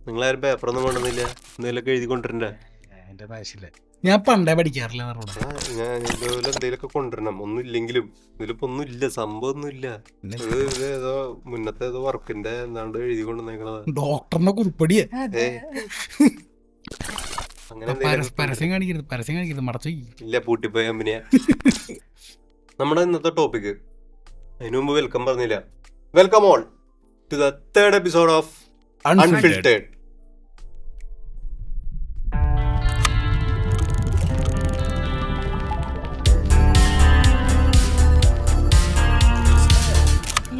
നിങ്ങളാരും പേപ്പറൊന്നും കൊണ്ടുവന്നില്ല, എന്തെങ്കിലുമൊക്കെ എഴുതിക്കൊണ്ടിരണ്ടേ? എന്റെ ഭാഷയില്ല, ഞാൻ പണ്ടേ പഠിക്കാറില്ല. ഞാൻ ഇതുപോലെ എന്തെങ്കിലുമൊക്കെ കൊണ്ടുവരണം. ഒന്നും ഇല്ലെങ്കിലും ഇതിലിപ്പോ ഒന്നും ഇല്ല, സംഭവം ഒന്നും ഇല്ല. ഇത് ഏതോ മുന്നത്തെ ഏതോ വർക്കിന്റെ എന്താണ്ട് എഴുതി കൊണ്ടുവന്നേക്കണത്. ഡോക്ടറിനെ കുറിപ്പടിയെ അങ്ങനെ പരസ്യം കാണിക്കരുത് മടച്ചു ഇല്ല, പൂട്ടിപ്പോയ കമ്പനിയാ. നമ്മുടെ ഇന്നത്തെ ടോപ്പിക് അതിനു മുമ്പ് വെൽക്കം പറഞ്ഞില്ല. Welcome all to the third episode of unfiltered.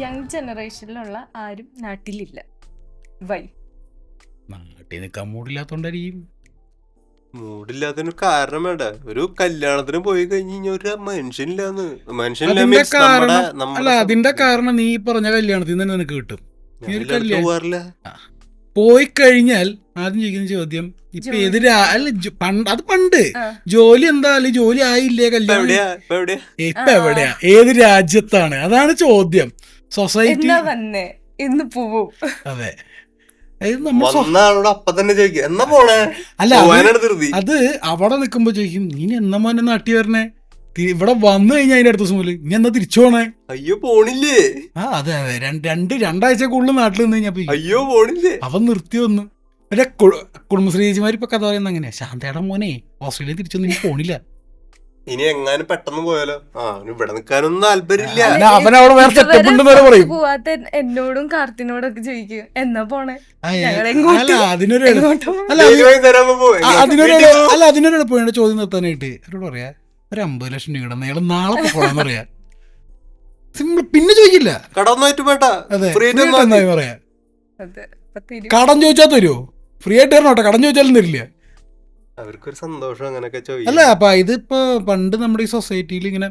Young ജനറേഷനിലുള്ള ആരും നാട്ടിലില്ല. വൈ? നാട്ടിൽ നിൽക്കാൻ മൂടില്ലാത്തോണ്ടായിരിക്കും. മൂടില്ലാത്തതിന് കാരണം വേണ്ട. ഒരു കല്യാണത്തിന് പോയി കഴിഞ്ഞാൽ ഒരു മനുഷ്യനില്ലാന്ന്. അല്ല, അതിന്റെ കാരണം നീ പറഞ്ഞ കല്യാണത്തിൽ നിന്ന് നിനക്ക് കിട്ടും. പോവാറില്ല. പോയി കഴിഞ്ഞാൽ ആദ്യം ചോദിക്കുന്ന ചോദ്യം ഇപ്പൊ അത് പണ്ട് ജോലി എന്താ, ജോലി ആയില്ലേ, കല്യാണം ഇപ്പൊ എവിടെയാ, ഏത് രാജ്യത്താണ്, അതാണ് ചോദ്യം. സൊസൈറ്റി എന്ന് പോവും. അതെ, അല്ല അത് അവിടെ നിക്കുമ്പോ ചോദിക്കും നീ എന്നാ മോനെ നാട്ടി വരണേ, ഇവിടെ വന്നു കഴിഞ്ഞാൽ അതിന്റെ അടുത്ത ദിവസം നീ എന്നാ തിരിച്ചു പോണേ. അയ്യോ പോണില്ലേ. അതെ അതെ, രണ്ടാഴ്ചക്കുള്ളിൽ നാട്ടിൽ നിന്ന് കഴിഞ്ഞപ്പോ അയ്യോ പോണില്ലേ, അവൻ നിർത്തി വന്നു. മറ്റേ കുടുംബശ്രീ ചേച്ചിമാർ ഇപ്പൊ കഥ പറയുന്നത് അങ്ങനെയാ, ശാന്തയുടെ മോനെ ഓസ്ട്രേലിയ തിരിച്ചൊന്നും ഇനി പോണില്ല. ഇനി എങ്ങാനും പെട്ടെന്ന് പോയാലോ, ഇവിടെ നിൽക്കാനൊന്നും താല്പര്യമില്ല. അവനവിടെ വേറെ സെറ്റപ്പ് ഉണ്ടെന്ന് പറയും. പോവാത്ത എന്നോടും കാർത്തിനോടൊക്കെ ചോദിക്കും എന്നാ പോണേ. അതിനൊരു എളുപ്പമാണ് ചോദ്യം നിർത്താനായിട്ട്. അവരോട് പറയാ ഒരു 50 ലക്ഷം രൂപ നേളം നാളെ പോകണമെന്ന് പറയാ. സിമ്പിൾ. പിന്നെ ചോദിക്കില്ല, അതെ പറയാ. കടം ചോദിച്ചാ തരുമോ? ഫ്രീ ആയിട്ട് തരണോട്ടെ, കടം ചോദിച്ചാലും തരില്ല. അവർക്കൊരു സന്തോഷം അങ്ങനെയൊക്കെ ചോദിക്കും. അല്ല, അപ്പൊ ഇതിപ്പോ പണ്ട് നമ്മുടെ ഈ സൊസൈറ്റിയിൽ ഇങ്ങനെ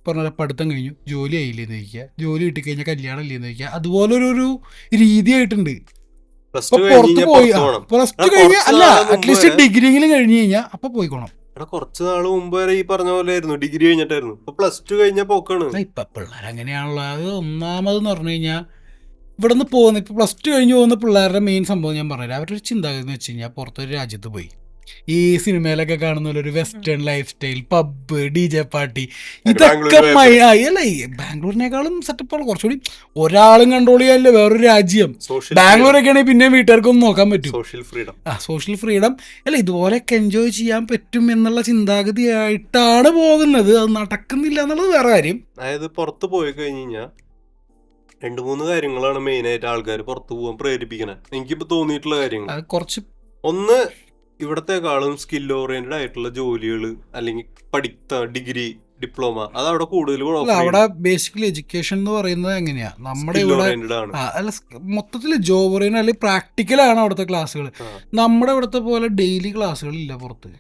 പറഞ്ഞ പഠിത്തം കഴിഞ്ഞു ജോലി ആയില്ലേന്ന് ചോദിക്കുക, ജോലി കിട്ടിക്കഴിഞ്ഞാൽ കല്യാണം ഇല്ലേന്ന് ചോദിക്കുക, അതുപോലെ ഒരു രീതി ആയിട്ടുണ്ട്. പുറത്ത് പോയി പ്ലസ് ടു കഴിഞ്ഞ അല്ല അറ്റ്ലീസ്റ്റ് ഡിഗ്രിയെങ്കിലും കഴിഞ്ഞു കഴിഞ്ഞാൽ അപ്പൊ പോയിക്കോണം. കുറച്ച് നാള് മുമ്പ് വരെ ഈ പറഞ്ഞ പോലെ ആയിരുന്നു, ഡിഗ്രി കഴിഞ്ഞിട്ടായിരുന്നു. ഇപ്പൊ പ്ലസ് ടു കഴിഞ്ഞ പോക്കാണ്. ഇപ്പൊ പിള്ളേർ അങ്ങനെയാണല്ലോ. അത് ഒന്നാമതെന്ന് പറഞ്ഞു കഴിഞ്ഞാൽ ഇവിടെ നിന്ന് പോകുന്ന ഇപ്പൊ പ്ലസ് ടു കഴിഞ്ഞ് പോകുന്ന പിള്ളേരുടെ മെയിൻ സംഭവം ഞാൻ പറഞ്ഞില്ല. അവരുടെ ഒരു ചിന്താഗതി എന്ന് വെച്ച് കഴിഞ്ഞാൽ പുറത്തൊരു രാജ്യത്ത് പോയി ഈ സിനിമയിലൊക്കെ കാണുന്ന പോലെ ഒരു western life style, pub, DJ party, ഇതൊക്കെ അല്ല ബാംഗ്ലൂരിനേക്കാളും സെറ്റപ്പാണ്. കുറച്ചുകൂടി ഒരാളും കൺട്രോൾ ചെയ്യാനല്ലേ വേറൊരു രാജ്യം. ബാംഗ്ലൂരൊക്കെ ആണെങ്കിൽ പിന്നെ വീട്ടുകാർക്കൊന്നും നോക്കാൻ പറ്റും. സോഷ്യൽ ഫ്രീഡം അല്ല, ഇതുപോലെയൊക്കെ എൻജോയ് ചെയ്യാൻ പറ്റും എന്നുള്ള ചിന്താഗതിയായിട്ടാണ് പോകുന്നത്. അത് നടക്കുന്നില്ല എന്നുള്ളത് വേറെ കാര്യം. അതായത് പുറത്ത് പോയി കഴിഞ്ഞാൽ 2-3 കാര്യങ്ങളാണ് മെയിനായിട്ട് ആൾക്കാർ പുറത്ത് പോകാൻ പ്രേരിപ്പിക്കണേ. എനിക്കിപ്പോ തോന്നിയിട്ടുള്ള കാര്യങ്ങൾ കുറച്ച്, ഒന്ന് ഇവിടത്തെക്കാളും സ്കിൽ ഓറിയന്റഡ് ആയിട്ടുള്ള ജോലികൾ, അല്ലെങ്കിൽ ഡിഗ്രി, ഡിപ്ലോമ, അത് അവിടെ കൂടുതൽ. അവിടെ ബേസിക്കലി എഡ്യൂക്കേഷൻ എന്ന് പറയുന്നത് എങ്ങനെയാ, നമ്മുടെ ഇവിടെ അല്ല മൊത്തത്തിൽ ജോബ് ഓറിയന്റഡ് അല്ലെങ്കിൽ പ്രാക്ടിക്കലാണ് അവിടുത്തെ ക്ലാസ്സുകൾ. നമ്മുടെ ഇവിടുത്തെ പോലെ ഡെയിലി ക്ലാസ്സുകൾ ഇല്ല പുറത്ത്.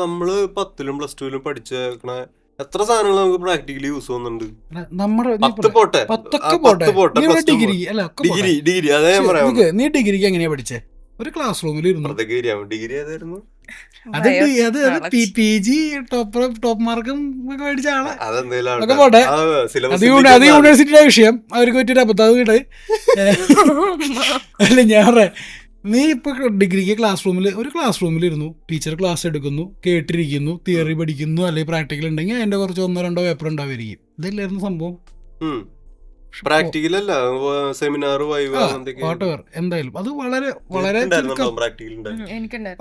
നമ്മള് 10ലും പ്ലസ് 2ലും പഠിച്ചേക്കണ എത്ര സാധനങ്ങൾ നമുക്ക് പ്രാക്ടിക്കലി യൂസ് ചെയ്യുന്നുണ്ട്. നീ ഡിഗ്രിക്ക് എങ്ങനെയാ പഠിച്ചേ? ഒരു ക്ലാസ് റൂമിൽ PG ടോപ്പ് മാർക്കും ഒക്കെ മേടിച്ച ആളെ. അതൊക്കെ പോട്ടെ, അത് യൂണിവേഴ്സിറ്റിയുടെ വിഷയം, അവർക്ക് പറ്റിയൊരു അബദ്ധം കിട്ടെ. അല്ല ഞാൻ പറയാം, നീ ഇപ്പൊ ഡിഗ്രിക്ക് ഒരു ക്ലാസ് റൂമിലിരുന്നു, ടീച്ചർ ക്ലാസ് എടുക്കുന്നു, കേട്ടിരിക്കുന്നു, തിയറി പഠിക്കുന്നു, അല്ലെങ്കിൽ പ്രാക്ടിക്കൽ ഉണ്ടെങ്കിൽ അതിന്റെ കുറച്ച് 1-2 പേപ്പർ ഉണ്ടാവുമായിരിക്കും. ഇതല്ലായിരുന്നു സംഭവം. പ്രാക്ടിക്കൽ അല്ല, സെമിനാർ, എന്തായാലും അത് വളരെ വളരെ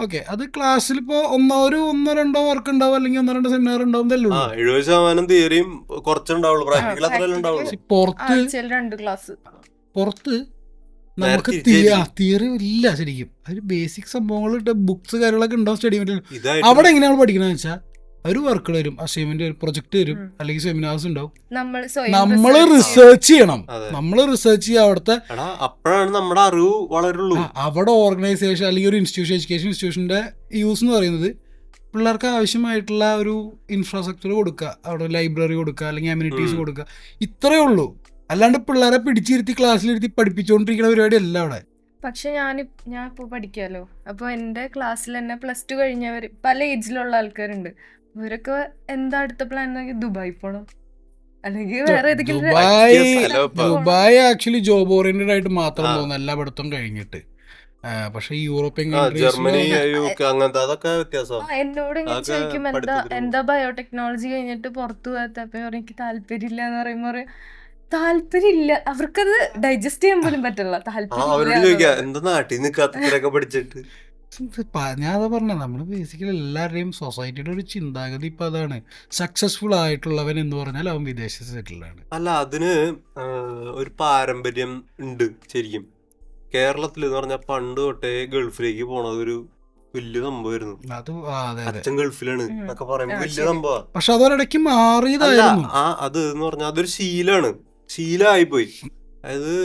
ഓക്കെ. അത് ക്ലാസ്സിൽ ഇപ്പൊ 1-2 വർക്ക് ഉണ്ടാവും, അല്ലെങ്കിൽ 1-2 സെമിനാർ ഉണ്ടാവും. 70% തിയറിയും കുറച്ചുണ്ടാവുള്ളൂ, പ്രാക്ടിക്കൽ അത്രയല്ലേ ഉണ്ടാവുള്ളൂ. പുറത്ത് നമുക്ക് തിയറി ഇല്ല ശരിക്കും. ഒരു ബേസിക് സംഭവങ്ങൾ, ബുക്സ് കാര്യങ്ങളൊക്കെ ഉണ്ടാവും സ്റ്റഡി മെറ്റീരിയൽ. അവിടെ എങ്ങനെയാണ് പഠിക്കണമെന്ന് വെച്ചാൽ ഒരു വർക്ക് വരും, അസൈൻമെന്റ് വരും, പ്രൊജക്ട് വരും, അല്ലെങ്കിൽ സെമിനാർസ് ഉണ്ടാവും. നമ്മൾ റിസർച്ച് ചെയ്യണം. അവിടുത്തെ അപ്പോഴാണ് നമ്മുടെ അറിവ് വളരുള്ളൂ. അവിടെ ഓർഗനൈസേഷൻ അല്ലെങ്കിൽ ഒരു ഇൻസ്റ്റിറ്റ്യൂഷൻ, എഡ്യൂക്കേഷൻ ഇൻസ്റ്റിറ്റ്യൂഷന്റെ യൂസ് എന്ന് പറയുന്നത് പിള്ളേർക്ക് ആവശ്യമായിട്ടുള്ള ഒരു ഇൻഫ്രാസ്ട്രക്ചർ കൊടുക്കുക, അവിടെ ലൈബ്രറി കൊടുക്കുക, അല്ലെങ്കിൽ അമ്യൂണിറ്റീസ് കൊടുക്കുക, ഇത്രയേ ഉള്ളൂ. അല്ലാണ്ട് പിള്ളേരെ പിടിച്ചിരുത്തി ക്ലാസ്സിലിരുത്തി പഠിപ്പിച്ചുകൊണ്ടിരിക്കുന്ന പരിപാടി അല്ല അവിടെ. പക്ഷെ ഞാൻ ഇപ്പോൾ പഠിക്കാമല്ലോ, അപ്പോൾ എൻ്റെ ക്ലാസ്സിൽ തന്നെ പ്ലസ് 2 കഴിഞ്ഞവർ പല ഏജിലുള്ള ആൾക്കാരുണ്ട്. ഇവരൊക്കെ എന്താ അടുത്ത പ്ലാൻ? ദുബായി പോകണം, അല്ലെങ്കിൽ വേറെ ദുബായ് ആക്ച്വലി ജോബ് ഓറിയന്റഡ് ആയിട്ട് മാത്രം പോകുന്ന എല്ലാ പഠിത്തം കഴിഞ്ഞിട്ട്. പക്ഷെ യൂറോപ്യൻ ജർമ്മനി കൺട്രീസിലോ UK അങ്ങനത്തെ അതൊക്കെ വ്യത്യാസം. എന്നോട് ഇങ്ങനെ അതൊക്കെ ചോദിക്കും എന്താ പഠിത്തത്തിന് എന്താ ബയോടെക്നോളജി കഴിഞ്ഞിട്ട് പുറത്തു പോകാത്ത, അപ്പൊ പറയും, എനിക്ക് താല്പര്യമില്ല എന്ന് പറയുമ്പോ പറയും താല്പര്യമില്ല, അവർക്കത് ഡൈജസ്റ്റ് ചെയ്യാൻ പോലും പറ്റില്ല, താല്പര്യമില്ല അവരോട് ചോദിക്കാ എന്നുള്ളത്. എന്താ നാട്ടിൽ നിക്കാത്തത്രയൊക്കെ പഠിച്ചിട്ട്. ഞാൻ അതാ പറഞ്ഞ നമ്മൾ ബേസിക്കലി എല്ലാവരുടെയും സൊസൈറ്റിയുടെ ഒരു ചിന്താഗതി ഇപ്പൊ അതാണ്. സക്സസ്ഫുൾ ആയിട്ടുള്ളവൻ എന്ന് പറഞ്ഞാൽ അവൻ വിദേശ സെറ്റിൽഡാണ്. അല്ല അതിന് ഒരു പാരമ്പര്യം ഉണ്ട് ശരിക്കും. കേരളത്തിൽ എന്ന് പറഞ്ഞാൽ പണ്ട് തൊട്ടേ ഗൾഫിലേക്ക് പോണത് ഒരു വലിയ സംഭവമായിരുന്നു. അത് അതെ അതെ. അച്ഛൻ ഗൾഫിലാണ് എന്നൊക്കെ പറയുമ്പോ വലിയ ശരി. സംഭവം. പക്ഷെ അതൊരിടയ്ക്ക് അല്ല മാറിയതായിരുന്നു. അത് എന്ന് പറഞ്ഞാൽ അതൊരു ശീലമായിപ്പോയി. അതായത്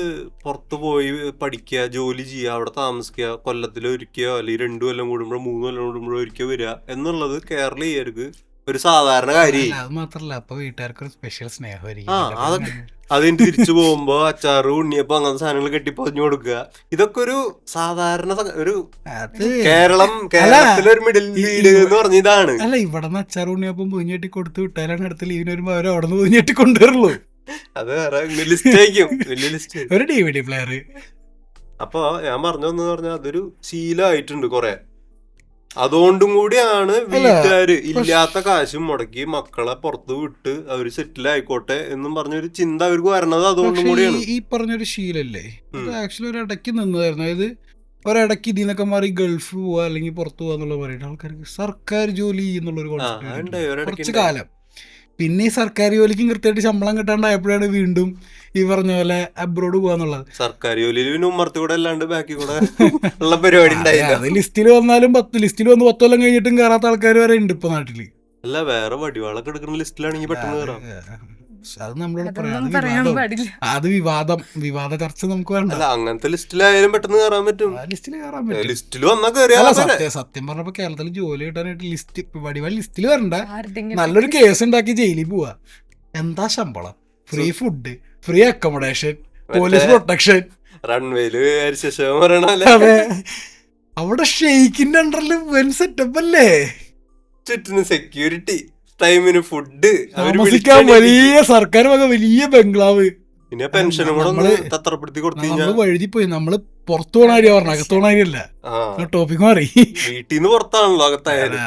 പുറത്ത് പോയി പഠിക്കുക, ജോലി ചെയ്യുക, അവിടെ താമസിക്കുക, കൊല്ലത്തിൽ ഒരിക്കയോ അല്ലെങ്കിൽ 2 കൊല്ലം കൂടുമ്പോഴോ 3 കൊല്ലം കൂടുമ്പോഴോ ഒരിക്കൽ വരിക എന്നുള്ളത് കേരളീയർക്ക് ഒരു സാധാരണ അല്ല കാര്യമായി. അത് മാത്രല്ല, അപ്പൊ വീട്ടുകാർക്ക് ഒരു സ്പെഷ്യൽ ആ സ്നേഹമായിരിക്കും അതൊക്കെ അതിന് തിരിച്ചു പോകുമ്പോ അച്ചാറ് ഉണ്ണിയപ്പം അങ്ങനത്തെ സാധനങ്ങൾ കെട്ടിപ്പൊതിഞ്ഞു കൊടുക്കുക, ഇതൊക്കെ ഒരു സാധാരണ ഒരു അത് കേരളത്തിലെ ഒരു മിഡിൽ വീട് എന്ന് പറഞ്ഞ ഇതാണ്. അല്ല ഇവിടെ നിന്ന് അച്ചാർ ഉണ്ണിയപ്പം പൊതിഞ്ഞെട്ടി കൊടുത്ത് വിട്ടാലാണ് അടുത്ത ലീവിന് വരുമ്പോ അവർ അവിടെ നിന്ന് പൊതിഞ്ഞെട്ടി കൊണ്ടുവരുള്ളൂ. അത് വേറെ ലിസ്റ്റ് ആയിരിക്കും, വലിയ ലിസ്റ്റ്. ഒരു DVD പ്ലെയർ. അപ്പൊ ഞാൻ പറഞ്ഞതെന്ന് പറഞ്ഞാൽ അതൊരു ശീലമായിട്ടുണ്ട് കൊറേ. അതുകൊണ്ടും കൂടിയാണ് വീട്ടുകാര് ഇല്ലാത്ത കാശും മുടക്കി മക്കളെ പുറത്ത് വിട്ട് അവര് സെറ്റിൽ ആയിക്കോട്ടെ എന്നും പറഞ്ഞൊരു ചിന്ത അവർക്ക് വരണത് അതുകൊണ്ടും പക്ഷെ കൂടിയാണ്. ഈ പറഞ്ഞൊരു ശീലല്ലേ അത് ആക്ച്വലി ഒരു ഇടയ്ക്ക് നിന്നതായിരുന്നു. അതായത് ഒരിടയ്ക്ക് ഇതിന്നൊക്കെ മാറി ഗൾഫ് പോവാ അല്ലെങ്കിൽ പുറത്തു പോവാ എന്നുള്ള പറയുന്നത് ആൾക്കാർക്ക് സർക്കാർ ജോലി എന്നുള്ളൊരു കോൺസെപ്റ്റ് ഉണ്ടായി ഒരിടയ്ക്ക് കുറച്ച് കാലം. പിന്നെ ഈ സർക്കാർ ജോലിക്കും കൃത്യമായിട്ട് ശമ്പളം കിട്ടാണ്ടായപ്പോഴാണ് വീണ്ടും ഈ പറഞ്ഞ പോലെ അബ്രോഡ് പോവാന്നുള്ളത്. സർക്കാർ ജോലിയിൽ പിന്നെ ഉമ്മർത്തി കൂടെ അല്ലാണ്ട് ബാക്കി കൂടെ ഉള്ള പരിപാടി ഉണ്ടായില്ല. അത് ലിസ്റ്റിൽ വന്നാലും 10 വന്ന് 10 കൊല്ലം കഴിഞ്ഞിട്ടും കയറാത്ത ആൾക്കാർ വരെ ഉണ്ട് ഇപ്പൊ നാട്ടില്. അല്ല വേറെ വടിവാളൊക്കെ എടുക്കുന്ന ലിസ്റ്റിലാണെങ്കിൽ പെട്ടെന്ന് കയറാം. അത് നമ്മളോട് അതൊന്നും പറയാൻ പാടില്ല. അത് വിവാദ ചർച്ച നമുക്ക് വേണ്ട. അല്ല അങ്ങനത്തെ ലിസ്റ്റിലായാലും പെട്ടെന്ന് കയറാൻ പറ്റും. ലിസ്റ്റിൽ കയറാൻ പറ്റും. ലിസ്റ്റിൽ വന്നാ കയറിയാ സത്യം പറഞ്ഞപ്പോ കേരളത്തിൽ ജോലി കിട്ടാനായിട്ട് വടിവാൾ ലിസ്റ്റിൽ വരണ്ട, ആരുടെങ്കിലും നല്ലൊരു കേസ് ഉണ്ടാക്കി ജയിലിൽ പോവാ. എന്താ ശമ്പളം, free food, free accommodation, police protection. റൺവേയില് ശേഷം പറയണല്ലേ അതെ, അവിടെ ഷെയ്ക്കിന്റെ അണ്ടറിൽ വൻ സെറ്റപ്പ് അല്ലേ. ചുറ്റിന് സെക്യൂരിറ്റി, ടൈമിന് ഫുഡ്, താമസിക്കാൻ വലിയ സർക്കാർ വക വലിയ ബംഗ്ലാവ്. പിന്നെ പെൻഷനും കൂടെ ഒന്ന് തത്രപ്പെടുത്തി കൊടുത്തു നമ്മള് കഴിഞ്ഞാൽ വഴുതിപ്പോയി. നമ്മള് പുറത്തു പോണ കാര്യം പറഞ്ഞ, അകത്ത് പോണ കാര്യമല്ല. ടോപ്പിക് മാറി. വീട്ടിൽ നിന്ന് പുറത്താണല്ലോ അകത്തായാലും.